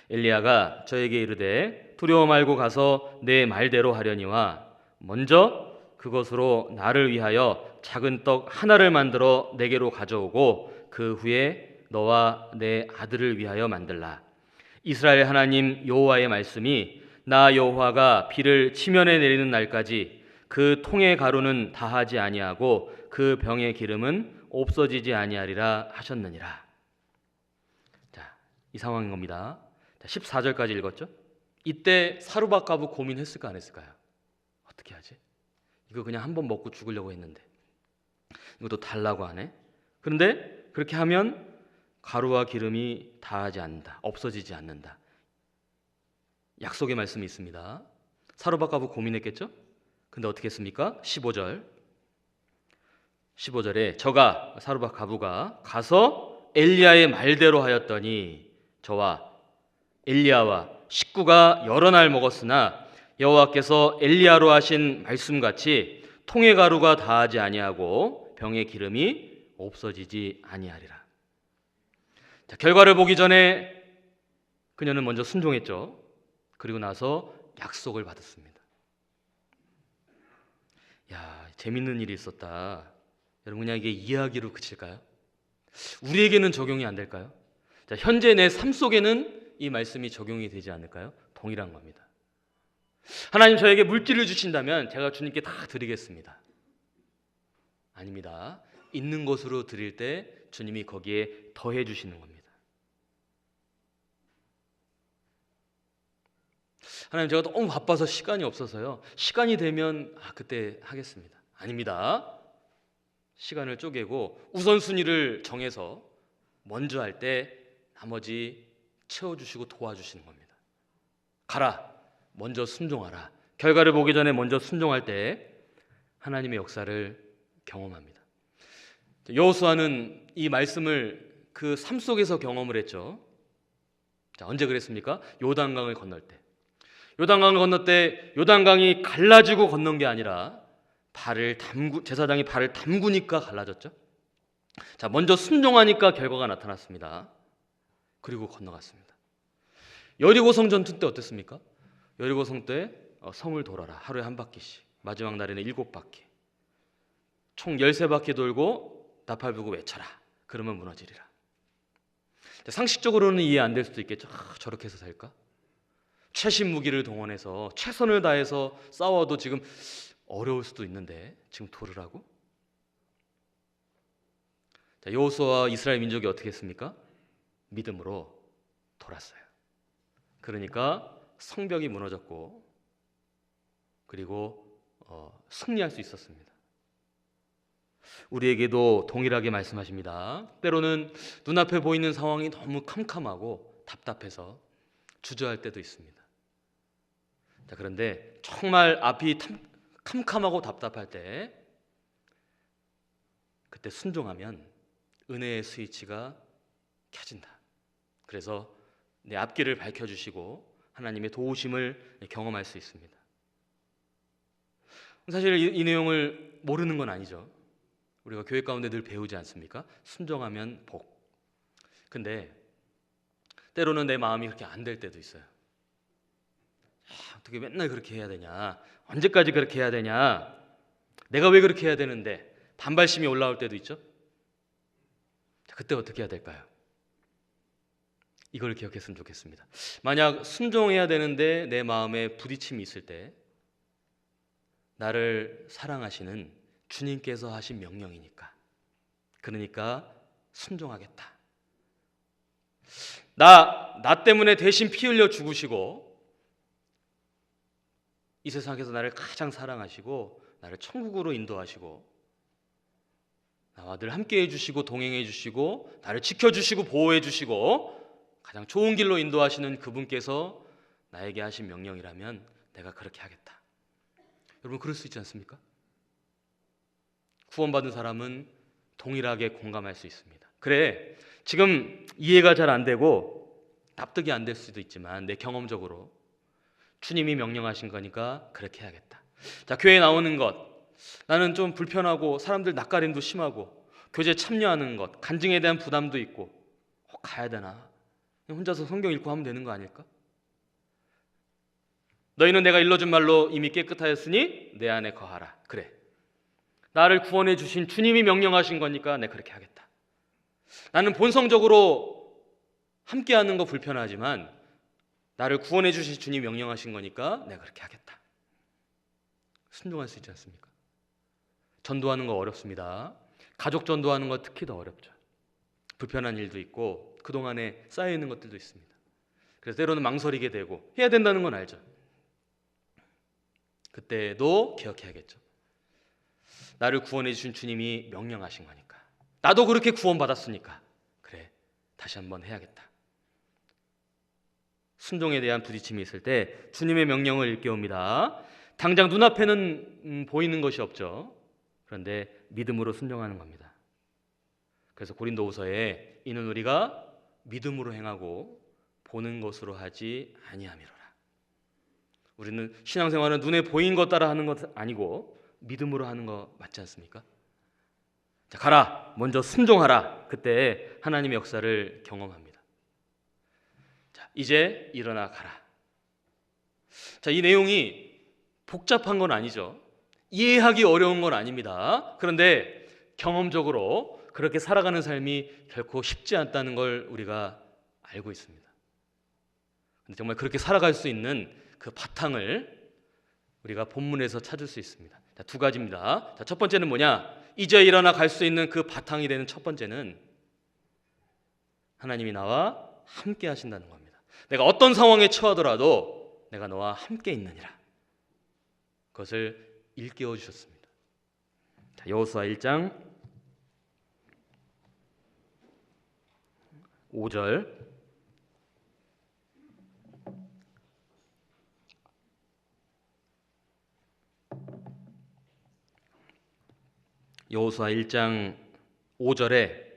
Speaker 1: 엘리야가 저에게 이르되 두려워 말고 가서 내 말대로 하려니와 먼저 그것으로 나를 위하여 작은 떡 하나를 만들어 내게로 가져오고 그 후에 너와 내 아들을 위하여 만들라. 이스라엘 하나님 여호와의 말씀이 나 여호와가 비를 치면에 내리는 날까지 그 통의 가루는 다하지 아니하고 그 병의 기름은 없어지지 아니하리라 하셨느니라. 자, 이 상황인 겁니다. 14절까지 읽었죠? 이때 사르밧가부 고민했을까 안 했을까요? 어떻게 하지? 이거 그냥 한번 먹고 죽으려고 했는데 이것도 달라고 하네. 그런데 그렇게 하면 가루와 기름이 다하지 않는다, 없어지지 않는다. 약속의 말씀이 있습니다. 사르밧가부 고민했겠죠? 근데 어떻게 했습니까? 15절에 저가 사르밧가부가 가서 엘리야의 말대로 하였더니 저와 엘리야와 식구가 여러 날 먹었으나 여호와께서 엘리야로 하신 말씀같이 통의 가루가 다하지 아니하고 병의 기름이 없어지지 아니하리라. 자, 결과를 보기 전에 그녀는 먼저 순종했죠. 그리고 나서 약속을 받았습니다. 야, 재밌는 일이 있었다. 여러분, 그냥 이게 이야기로 그칠까요? 우리에게는 적용이 안 될까요? 자, 현재 내 삶 속에는 이 말씀이 적용이 되지 않을까요? 동일한 겁니다. 하나님 저에게 물질을 주신다면 제가 주님께 다 드리겠습니다. 아닙니다. 있는 것으로 드릴 때 주님이 거기에 더해 주시는 겁니다. 하나님 제가 너무 바빠서 시간이 없어서요. 시간이 되면 그때 하겠습니다. 아닙니다. 시간을 쪼개고 우선순위를 정해서 먼저 할 때 나머지 채워주시고 도와주시는 겁니다. 가라. 먼저 순종하라. 결과를 보기 전에 먼저 순종할 때 하나님의 역사를 경험합니다. 여호수아는 이 말씀을 그 삶 속에서 경험을 했죠. 자, 언제 그랬습니까? 요단강을 건널 때. 요단강을 건널 때 요단강이 갈라지고 건넌 게 아니라 제사장이 발을 담그니까 갈라졌죠. 자, 먼저 순종하니까 결과가 나타났습니다. 그리고 건너갔습니다. 여리고성 전투 때 어땠습니까? 여리고성 때 성을 돌아라. 하루에 한 바퀴씩. 마지막 날에는 7바퀴. 총 13바퀴 돌고 나팔 불고 외쳐라. 그러면 무너지리라. 상식적으로는 이해 안 될 수도 있겠죠. 저렇게 해서 될까? 최신 무기를 동원해서 최선을 다해서 싸워도 지금 어려울 수도 있는데 지금 돌으라고? 자, 여호수아와 이스라엘 민족이 어떻게 했습니까? 믿음으로 돌았어요. 그러니까 성벽이 무너졌고 그리고 승리할 수 있었습니다. 우리에게도 동일하게 말씀하십니다. 때로는 눈앞에 보이는 상황이 너무 캄캄하고 답답해서 주저할 때도 있습니다. 자, 그런데 정말 앞이 캄캄하고 답답할 때 그때 순종하면 은혜의 스위치가 켜진다. 그래서 내 앞길을 밝혀주시고 하나님의 도우심을 경험할 수 있습니다. 사실 이 내용을 모르는 건 아니죠. 우리가 교회 가운데 늘 배우지 않습니까? 순종하면 복. 근데 때로는 내 마음이 그렇게 안 될 때도 있어요. 어떻게 맨날 그렇게 해야 되냐? 언제까지 그렇게 해야 되냐? 내가 왜 그렇게 해야 되는데? 반발심이 올라올 때도 있죠. 그때 어떻게 해야 될까요? 이걸 기억했으면 좋겠습니다. 만약 순종해야 되는데 내 마음에 부딪힘이 있을 때 나를 사랑하시는 주님께서 하신 명령이니까, 그러니까 순종하겠다. 나 때문에 대신 피 흘려 죽으시고 이 세상에서 나를 가장 사랑하시고 나를 천국으로 인도하시고 나와 늘 함께 해주시고 동행해 주시고 나를 지켜주시고 보호해 주시고 가장 좋은 길로 인도하시는 그분께서 나에게 하신 명령이라면 내가 그렇게 하겠다. 여러분, 그럴 수 있지 않습니까? 구원받은 사람은 동일하게 공감할 수 있습니다. 그래, 지금 이해가 잘 안 되고 납득이 안 될 수도 있지만 내 경험적으로 주님이 명령하신 거니까 그렇게 해야겠다. 자, 교회에 나오는 것, 나는 좀 불편하고 사람들 낯가림도 심하고 교제 참여하는 것, 간증에 대한 부담도 있고 가야 되나? 혼자서 성경 읽고 하면 되는 거 아닐까? 너희는 내가 일러준 말로 이미 깨끗하였으니 내 안에 거하라. 그래, 나를 구원해 주신 주님이 명령하신 거니까 내가 그렇게 하겠다. 나는 본성적으로 함께하는 거 불편하지만 나를 구원해 주신 주님이 명령하신 거니까 내가 그렇게 하겠다. 순종할 수 있지 않습니까? 전도하는 거 어렵습니다. 가족 전도하는 거 특히 더 어렵죠. 불편한 일도 있고 그동안에 쌓여있는 것들도 있습니다. 그래서 때로는 망설이게 되고 해야 된다는 건 알죠. 그때도 기억해야겠죠. 나를 구원해 주신 주님이 명령하신 거니까, 나도 그렇게 구원받았으니까 그래, 다시 한번 해야겠다. 순종에 대한 부딪힘이 있을 때 주님의 명령을 일깨웁니다. 당장 눈앞에는 보이는 것이 없죠. 그런데 믿음으로 순종하는 겁니다. 그래서 고린도후서에 이는 우리가 믿음으로 행하고 보는 것으로 하지 아니함이로라. 우리는 신앙생활은 눈에 보인 것 따라 하는 것 아니고 믿음으로 하는 거 맞지 않습니까? 자, 가라, 먼저 순종하라. 그때 하나님의 역사를 경험합니다. 자, 이제 일어나 가라. 자, 이 내용이 복잡한 건 아니죠. 이해하기 어려운 건 아닙니다. 그런데 경험적으로 그렇게 살아가는 삶이 결코 쉽지 않다는 걸 우리가 알고 있습니다. 근데 정말 그렇게 살아갈 수 있는 그 바탕을 우리가 본문에서 찾을 수 있습니다. 자, 두 가지입니다. 자, 첫 번째는 뭐냐? 이제 일어나 갈 수 있는 그 바탕이 되는 첫 번째는 하나님이 나와 함께 하신다는 겁니다. 내가 어떤 상황에 처하더라도 내가 너와 함께 있느니라. 그것을 일깨워 주셨습니다. 자, 여호수아 1장 5절 여호수아 1장 5절에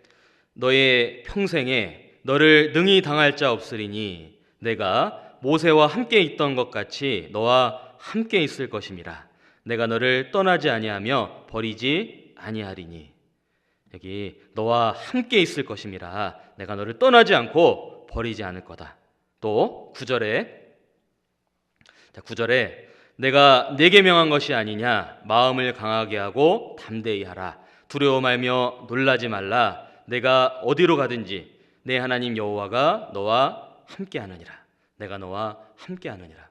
Speaker 1: 너의 평생에 너를 능히 당할 자 없으리니 내가 모세와 함께 있던 것 같이 너와 함께 있을 것임이라. 내가 너를 떠나지 아니하며 버리지 아니하리니. 여기 너와 함께 있을 것임이라. 내가 너를 떠나지 않고 버리지 않을 거다. 또 9절에 내가 네게 명한 것이 아니냐. 마음을 강하게 하고 담대히 하라. 두려워 말며 놀라지 말라. 내가 어디로 가든지 내 하나님 여호와가 너와 함께 하느니라. 내가 너와 함께 하느니라.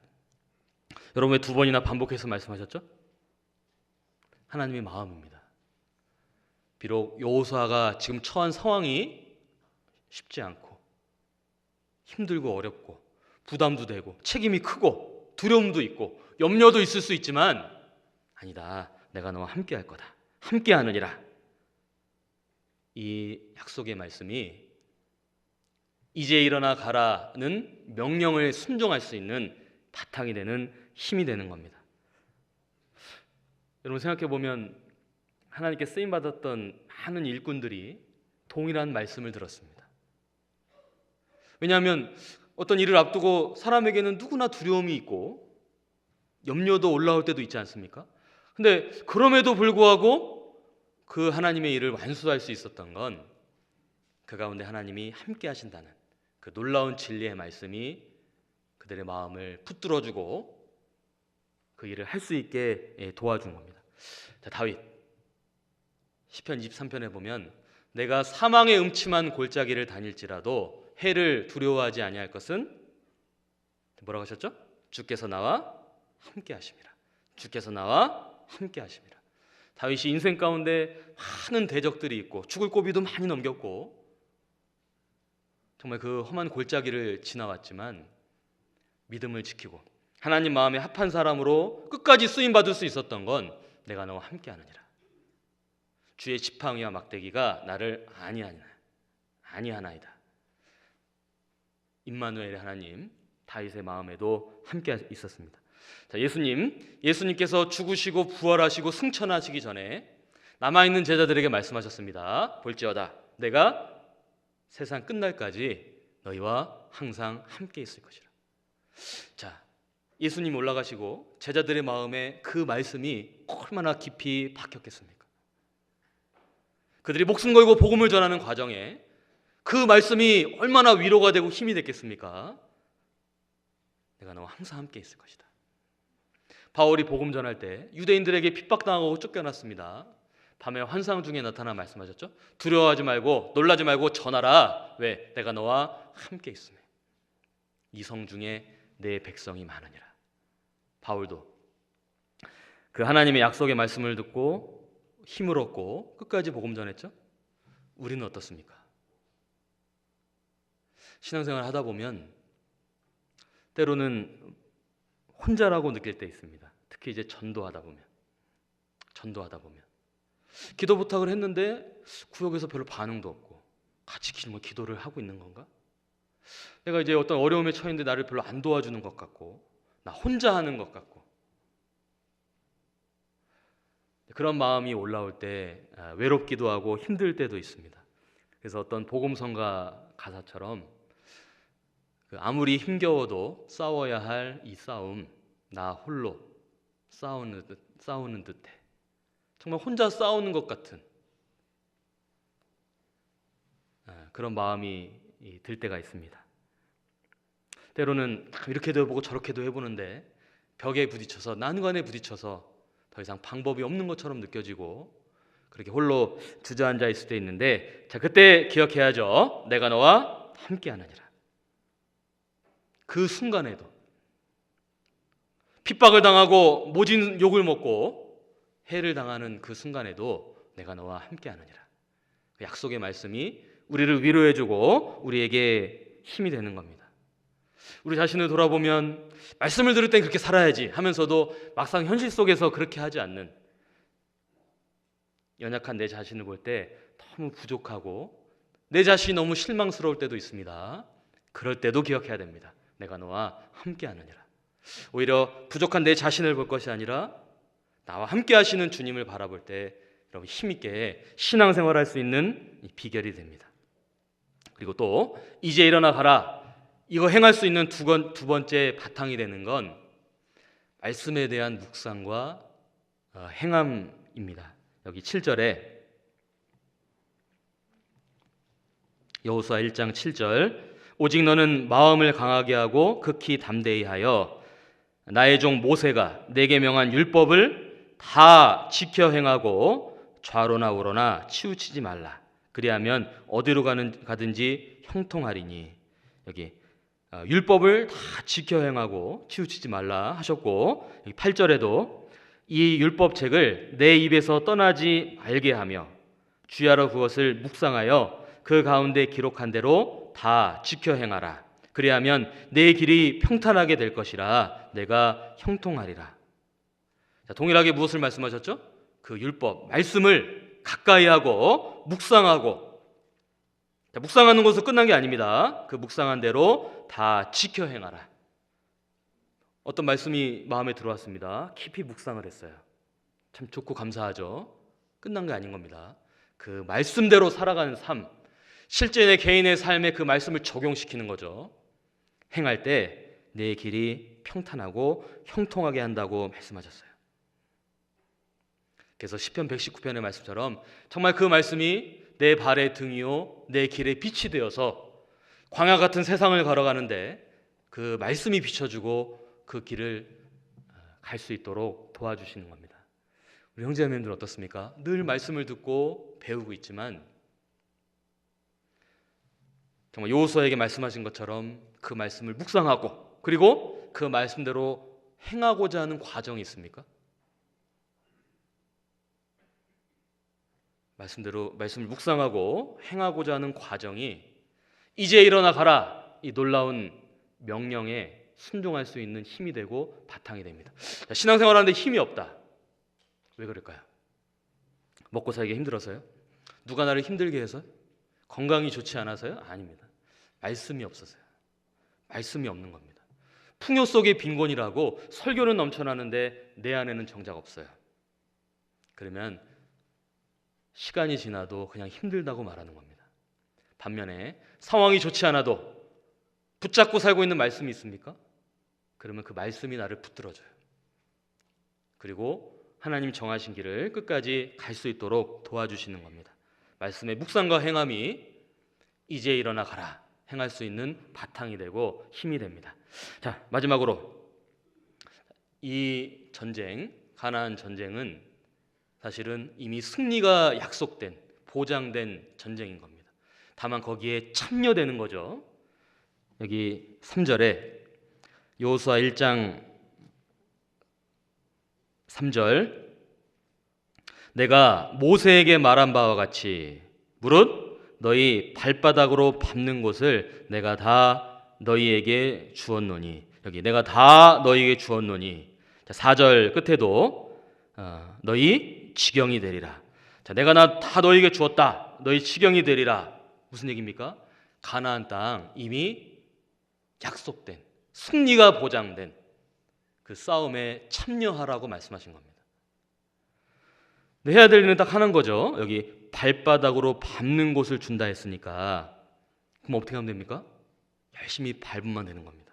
Speaker 1: 여러분, 왜 두 번이나 반복해서 말씀하셨죠? 하나님의 마음입니다. 비록 여호수아가 지금 처한 상황이 쉽지 않고 힘들고 어렵고 부담도 되고 책임이 크고 두려움도 있고 염려도 있을 수 있지만 아니다, 내가 너와 함께 할 거다, 함께 하느니라. 이 약속의 말씀이 이제 일어나 가라는 명령을 순종할 수 있는 바탕이 되는 힘이 되는 겁니다. 여러분, 생각해 보면 하나님께 쓰임 받았던 많은 일꾼들이 동일한 말씀을 들었습니다. 왜냐하면 어떤 일을 앞두고 사람에게는 누구나 두려움이 있고 염려도 올라올 때도 있지 않습니까? 근데 그럼에도 불구하고 그 하나님의 일을 완수할 수 있었던 건 그 가운데 하나님이 함께 하신다는 그 놀라운 진리의 말씀이 그들의 마음을 붙들어주고 그 일을 할 수 있게 도와준 겁니다. 자, 다윗 시편 23편에 보면 내가 사망의 음침한 골짜기를 다닐지라도 해를 두려워하지 아니할 것은 뭐라고 하셨죠? 주께서 나와 함께 하심이라. 주께서 나와 함께 하심이라. 다윗이 인생 가운데 많은 대적들이 있고 죽을 고비도 많이 넘겼고 정말 그 험한 골짜기를 지나왔지만 믿음을 지키고 하나님 마음에 합한 사람으로 끝까지 쓰임받을 수 있었던 건 내가 너와 함께 하느니라. 주의 지팡이와 막대기가 나를 아니하나이다. 임마누엘의 하나님 다윗의 마음에도 함께 있었습니다. 자, 예수님께서 죽으시고 부활하시고 승천하시기 전에 남아있는 제자들에게 말씀하셨습니다. 볼지어다 내가 세상 끝날까지 너희와 항상 함께 있을 것이라. 자, 예수님 올라가시고 제자들의 마음에 그 말씀이 얼마나 깊이 박혔겠습니까? 그들이 목숨 걸고 복음을 전하는 과정에 그 말씀이 얼마나 위로가 되고 힘이 됐겠습니까? 내가 너와 항상 함께 있을 것이다. 바울이 복음 전할 때 유대인들에게 핍박당하고 쫓겨났습니다. 밤에 환상 중에 나타나 말씀하셨죠. 두려워하지 말고 놀라지 말고 전하라. 왜? 내가 너와 함께 있으며 이 성 중에 내 백성이 많으니라. 바울도 그 하나님의 약속의 말씀을 듣고 힘을 얻고 끝까지 복음 전했죠. 우리는 어떻습니까? 신앙생활 하다 보면 때로는 혼자라고 느낄 때 있습니다. 특히 이제 전도하다 보면 기도 부탁을 했는데 구역에서 별로 반응도 없고 같이 기도를 하고 있는 건가? 내가 이제 어떤 어려움에 처했는데 나를 별로 안 도와주는 것 같고 나 혼자 하는 것 같고 그런 마음이 올라올 때 외롭기도 하고 힘들 때도 있습니다. 그래서 어떤 복음성가 가사처럼 아무리 힘겨워도 싸워야 할 이 싸움 나 홀로 싸우는 듯해. 정말 혼자 싸우는 것 같은 그런 마음이 들 때가 있습니다. 때로는 이렇게도 해보고 저렇게도 해보는데 벽에 부딪혀서 난관에 부딪혀서 더 이상 방법이 없는 것처럼 느껴지고 그렇게 홀로 주저앉아 있을 때 있는데 자 그때 기억해야죠. 내가 너와 함께 하느니라. 그 순간에도 핍박을 당하고 모진 욕을 먹고 해를 당하는 그 순간에도 내가 너와 함께 하느니라. 그 약속의 말씀이 우리를 위로해주고 우리에게 힘이 되는 겁니다. 우리 자신을 돌아보면 말씀을 들을 땐 그렇게 살아야지 하면서도 막상 현실 속에서 그렇게 하지 않는 연약한 내 자신을 볼 때 너무 부족하고 내 자신이 너무 실망스러울 때도 있습니다. 그럴 때도 기억해야 됩니다. 내가 너와 함께 하느니라. 오히려 부족한 내 자신을 볼 것이 아니라 나와 함께 하시는 주님을 바라볼 때 여러분 힘있게 신앙생활할 수 있는 비결이 됩니다. 그리고 또 이제 일어나 가라. 이거 행할 수 있는 두 번째 바탕이 되는 건 말씀에 대한 묵상과 행함입니다. 여기 7절에 여호수아 1장 7절 오직 너는 마음을 강하게 하고 극히 담대히 하여 나의 종 모세가 내게 명한 율법을 다 지켜 행하고 좌로나 우로나 치우치지 말라. 그리하면 어디로 가든지 형통하리니. 여기 율법을 다 지켜 행하고 치우치지 말라 하셨고 8절에도 이 율법책을 내 입에서 떠나지 말게 하며 주야로 그것을 묵상하여 그 가운데 기록한 대로 다 지켜 행하라. 그리하면 내 길이 평탄하게 될 것이라 내가 형통하리라. 자, 동일하게 무엇을 말씀하셨죠? 그 율법, 말씀을 가까이 하고 묵상하고 자, 묵상하는 것은 끝난 게 아닙니다. 그 묵상한 대로 다 지켜 행하라. 어떤 말씀이 마음에 들어왔습니다. 깊이 묵상을 했어요. 참 좋고 감사하죠. 끝난 게 아닌 겁니다. 그 말씀대로 살아가는 삶, 실제 내 개인의 삶에 그 말씀을 적용시키는 거죠. 행할 때 내 길이 평탄하고 형통하게 한다고 말씀하셨어요. 그래서 시편 119편의 말씀처럼 정말 그 말씀이 내 발의 등이요 내 길의 빛이 되어서 광야 같은 세상을 걸어가는데 그 말씀이 비춰주고 그 길을 갈 수 있도록 도와주시는 겁니다. 우리 형제자매님들 어떻습니까? 늘 말씀을 듣고 배우고 있지만 정말 여호수아에게 말씀하신 것처럼 그 말씀을 묵상하고 그리고 그 말씀대로 행하고자 하는 과정이 있습니까? 말씀을 묵상하고 행하고자 하는 과정이 이제 일어나 가라 이 놀라운 명령에 순종할 수 있는 힘이 되고 바탕이 됩니다. 자, 신앙생활하는데 힘이 없다. 왜 그럴까요? 먹고 살기 힘들어서요? 누가 나를 힘들게 해서? 건강이 좋지 않아서요? 아닙니다. 말씀이 없어서요. 말씀이 없는 겁니다. 풍요 속의 빈곤이라고 설교는 넘쳐나는데 내 안에는 정작 없어요. 그러면 시간이 지나도 그냥 힘들다고 말하는 겁니다. 반면에 상황이 좋지 않아도 붙잡고 살고 있는 말씀이 있습니까? 그러면 그 말씀이 나를 붙들어줘요. 그리고 하나님 정하신 길을 끝까지 갈 수 있도록 도와주시는 겁니다. 말씀의 묵상과 행함이 이제 일어나 가라 행할 수 있는 바탕이 되고 힘이 됩니다. 자, 마지막으로 이 전쟁, 가나안 전쟁은 사실은 이미 승리가 약속된, 보장된 전쟁인 겁니다. 다만 거기에 참여되는 거죠. 여기 3절에 여호수아 1장 3절, 내가 모세에게 말한 바와 같이 무릇 너희 발바닥으로 밟는 곳을 내가 다 너희에게 주었노니, 여기 내가 다 너희에게 주었노니. 자, 4절 끝에도 너희 지경이 되리라. 자, 내가 다 너희에게 주었다. 너희 지경이 되리라. 무슨 얘기입니까? 가나안 땅 이미 약속된, 승리가 보장된 그 싸움에 참여하라고 말씀하신 겁니다. 해야 될 일은 딱 하나인 거죠. 여기 발바닥으로 밟는 곳을 준다 했으니까 그럼 어떻게 하면 됩니까? 열심히 밟으면 되는 겁니다.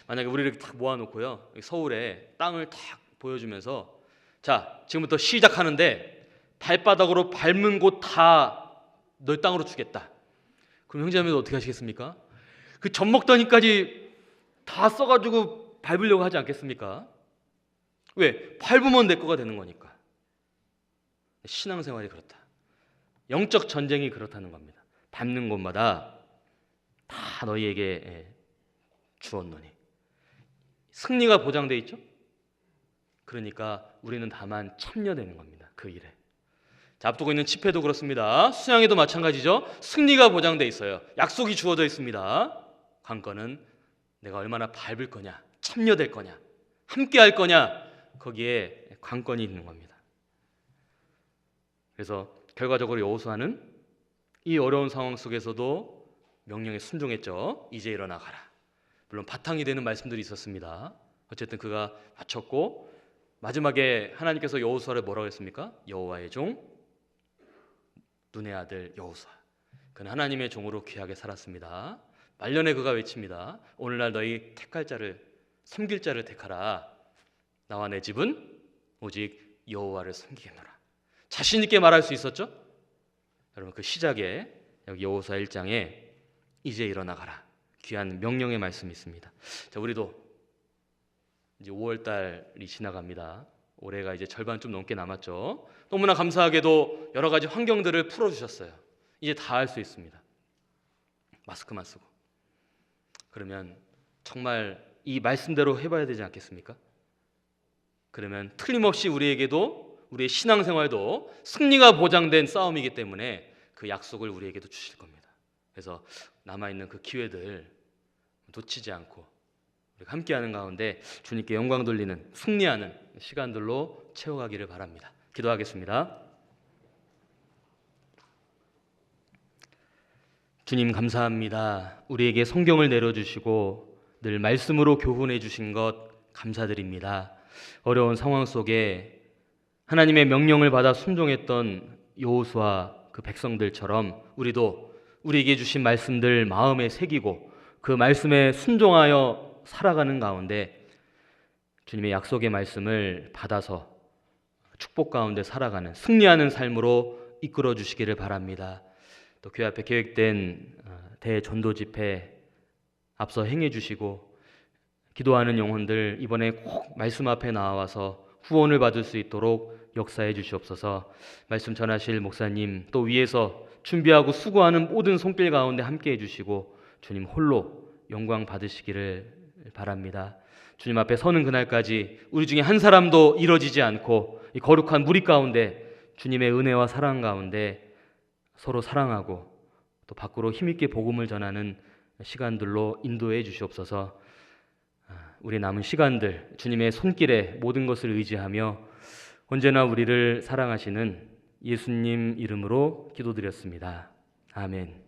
Speaker 1: 만약에 우리를 딱 모아놓고요, 서울에 땅을 딱 보여주면서 자, 지금부터 시작하는데 발바닥으로 밟은 곳 다 널 땅으로 주겠다. 그럼 형제자매들 어떻게 하시겠습니까? 그 젖먹다니까지 다 써가지고 밟으려고 하지 않겠습니까? 왜? 밟으면 내 거가 되는 거니까. 신앙생활이 그렇다. 영적 전쟁이 그렇다는 겁니다. 밟는 곳마다 다 너희에게 주었노니. 승리가 보장되어 있죠? 그러니까 우리는 다만 참여되는 겁니다. 그 일에. 자, 앞두고 있는 집회도 그렇습니다. 수양회도 마찬가지죠. 승리가 보장되어 있어요. 약속이 주어져 있습니다. 관건은 내가 얼마나 밟을 거냐, 참여될 거냐, 함께 할 거냐, 거기에 관건이 있는 겁니다. 그래서 결과적으로 여호수아는 이 어려운 상황 속에서도 명령에 순종했죠. 이제 일어나 가라. 물론 바탕이 되는 말씀들이 있었습니다. 어쨌든 그가 마쳤고 마지막에 하나님께서 여호수아를 뭐라고 했습니까? 여호와의 종 눈의 아들 여호수아. 그는 하나님의 종으로 귀하게 살았습니다. 말년에 그가 외칩니다. 오늘날 너희 택할 자를, 섬길 자를 택하라. 나와 내 집은 오직 여호와를 섬기겠노라. 자신 있게 말할 수 있었죠? 여러분, 그 시작에 여기 여호수아 1장에 이제 일어나 가라. 귀한 명령의 말씀이 있습니다. 자, 우리도 이제 5월 달이 지나갑니다. 올해가 이제 절반 좀 넘게 남았죠. 너무나 감사하게도 여러 가지 환경들을 풀어주셨어요. 이제 다 할 수 있습니다. 마스크만 쓰고. 그러면 정말 이 말씀대로 해봐야 되지 않겠습니까? 그러면 틀림없이 우리에게도, 우리의 신앙생활도 승리가 보장된 싸움이기 때문에 그 약속을 우리에게도 주실 겁니다. 그래서 남아있는 그 기회들 놓치지 않고 우리가 함께하는 가운데 주님께 영광 돌리는, 승리하는 시간들로 채워가기를 바랍니다. 기도하겠습니다. 주님 감사합니다. 우리에게 성경을 내려주시고 늘 말씀으로 교훈해 주신 것 감사드립니다. 어려운 상황 속에 하나님의 명령을 받아 순종했던 여호수아 그 백성들처럼 우리도 우리에게 주신 말씀들 마음에 새기고 그 말씀에 순종하여 살아가는 가운데 주님의 약속의 말씀을 받아서 축복 가운데 살아가는, 승리하는 삶으로 이끌어 주시기를 바랍니다. 또 교회 앞에 계획된 대전도 집회 앞서 행해 주시고 기도하는 영혼들 이번에 꼭 말씀 앞에 나와서 후원을 받을 수 있도록 역사해 주시옵소서. 말씀 전하실 목사님, 또 위에서 준비하고 수고하는 모든 손길 가운데 함께해 주시고 주님 홀로 영광 받으시기를 바랍니다. 주님 앞에 서는 그날까지 우리 중에 한 사람도 이뤄지지 않고 이 거룩한 무리 가운데 주님의 은혜와 사랑 가운데 서로 사랑하고 또 밖으로 힘있게 복음을 전하는 시간들로 인도해 주시옵소서. 우리 남은 시간들 주님의 손길에 모든 것을 의지하며 언제나 우리를 사랑하시는 예수님 이름으로 기도드렸습니다. 아멘.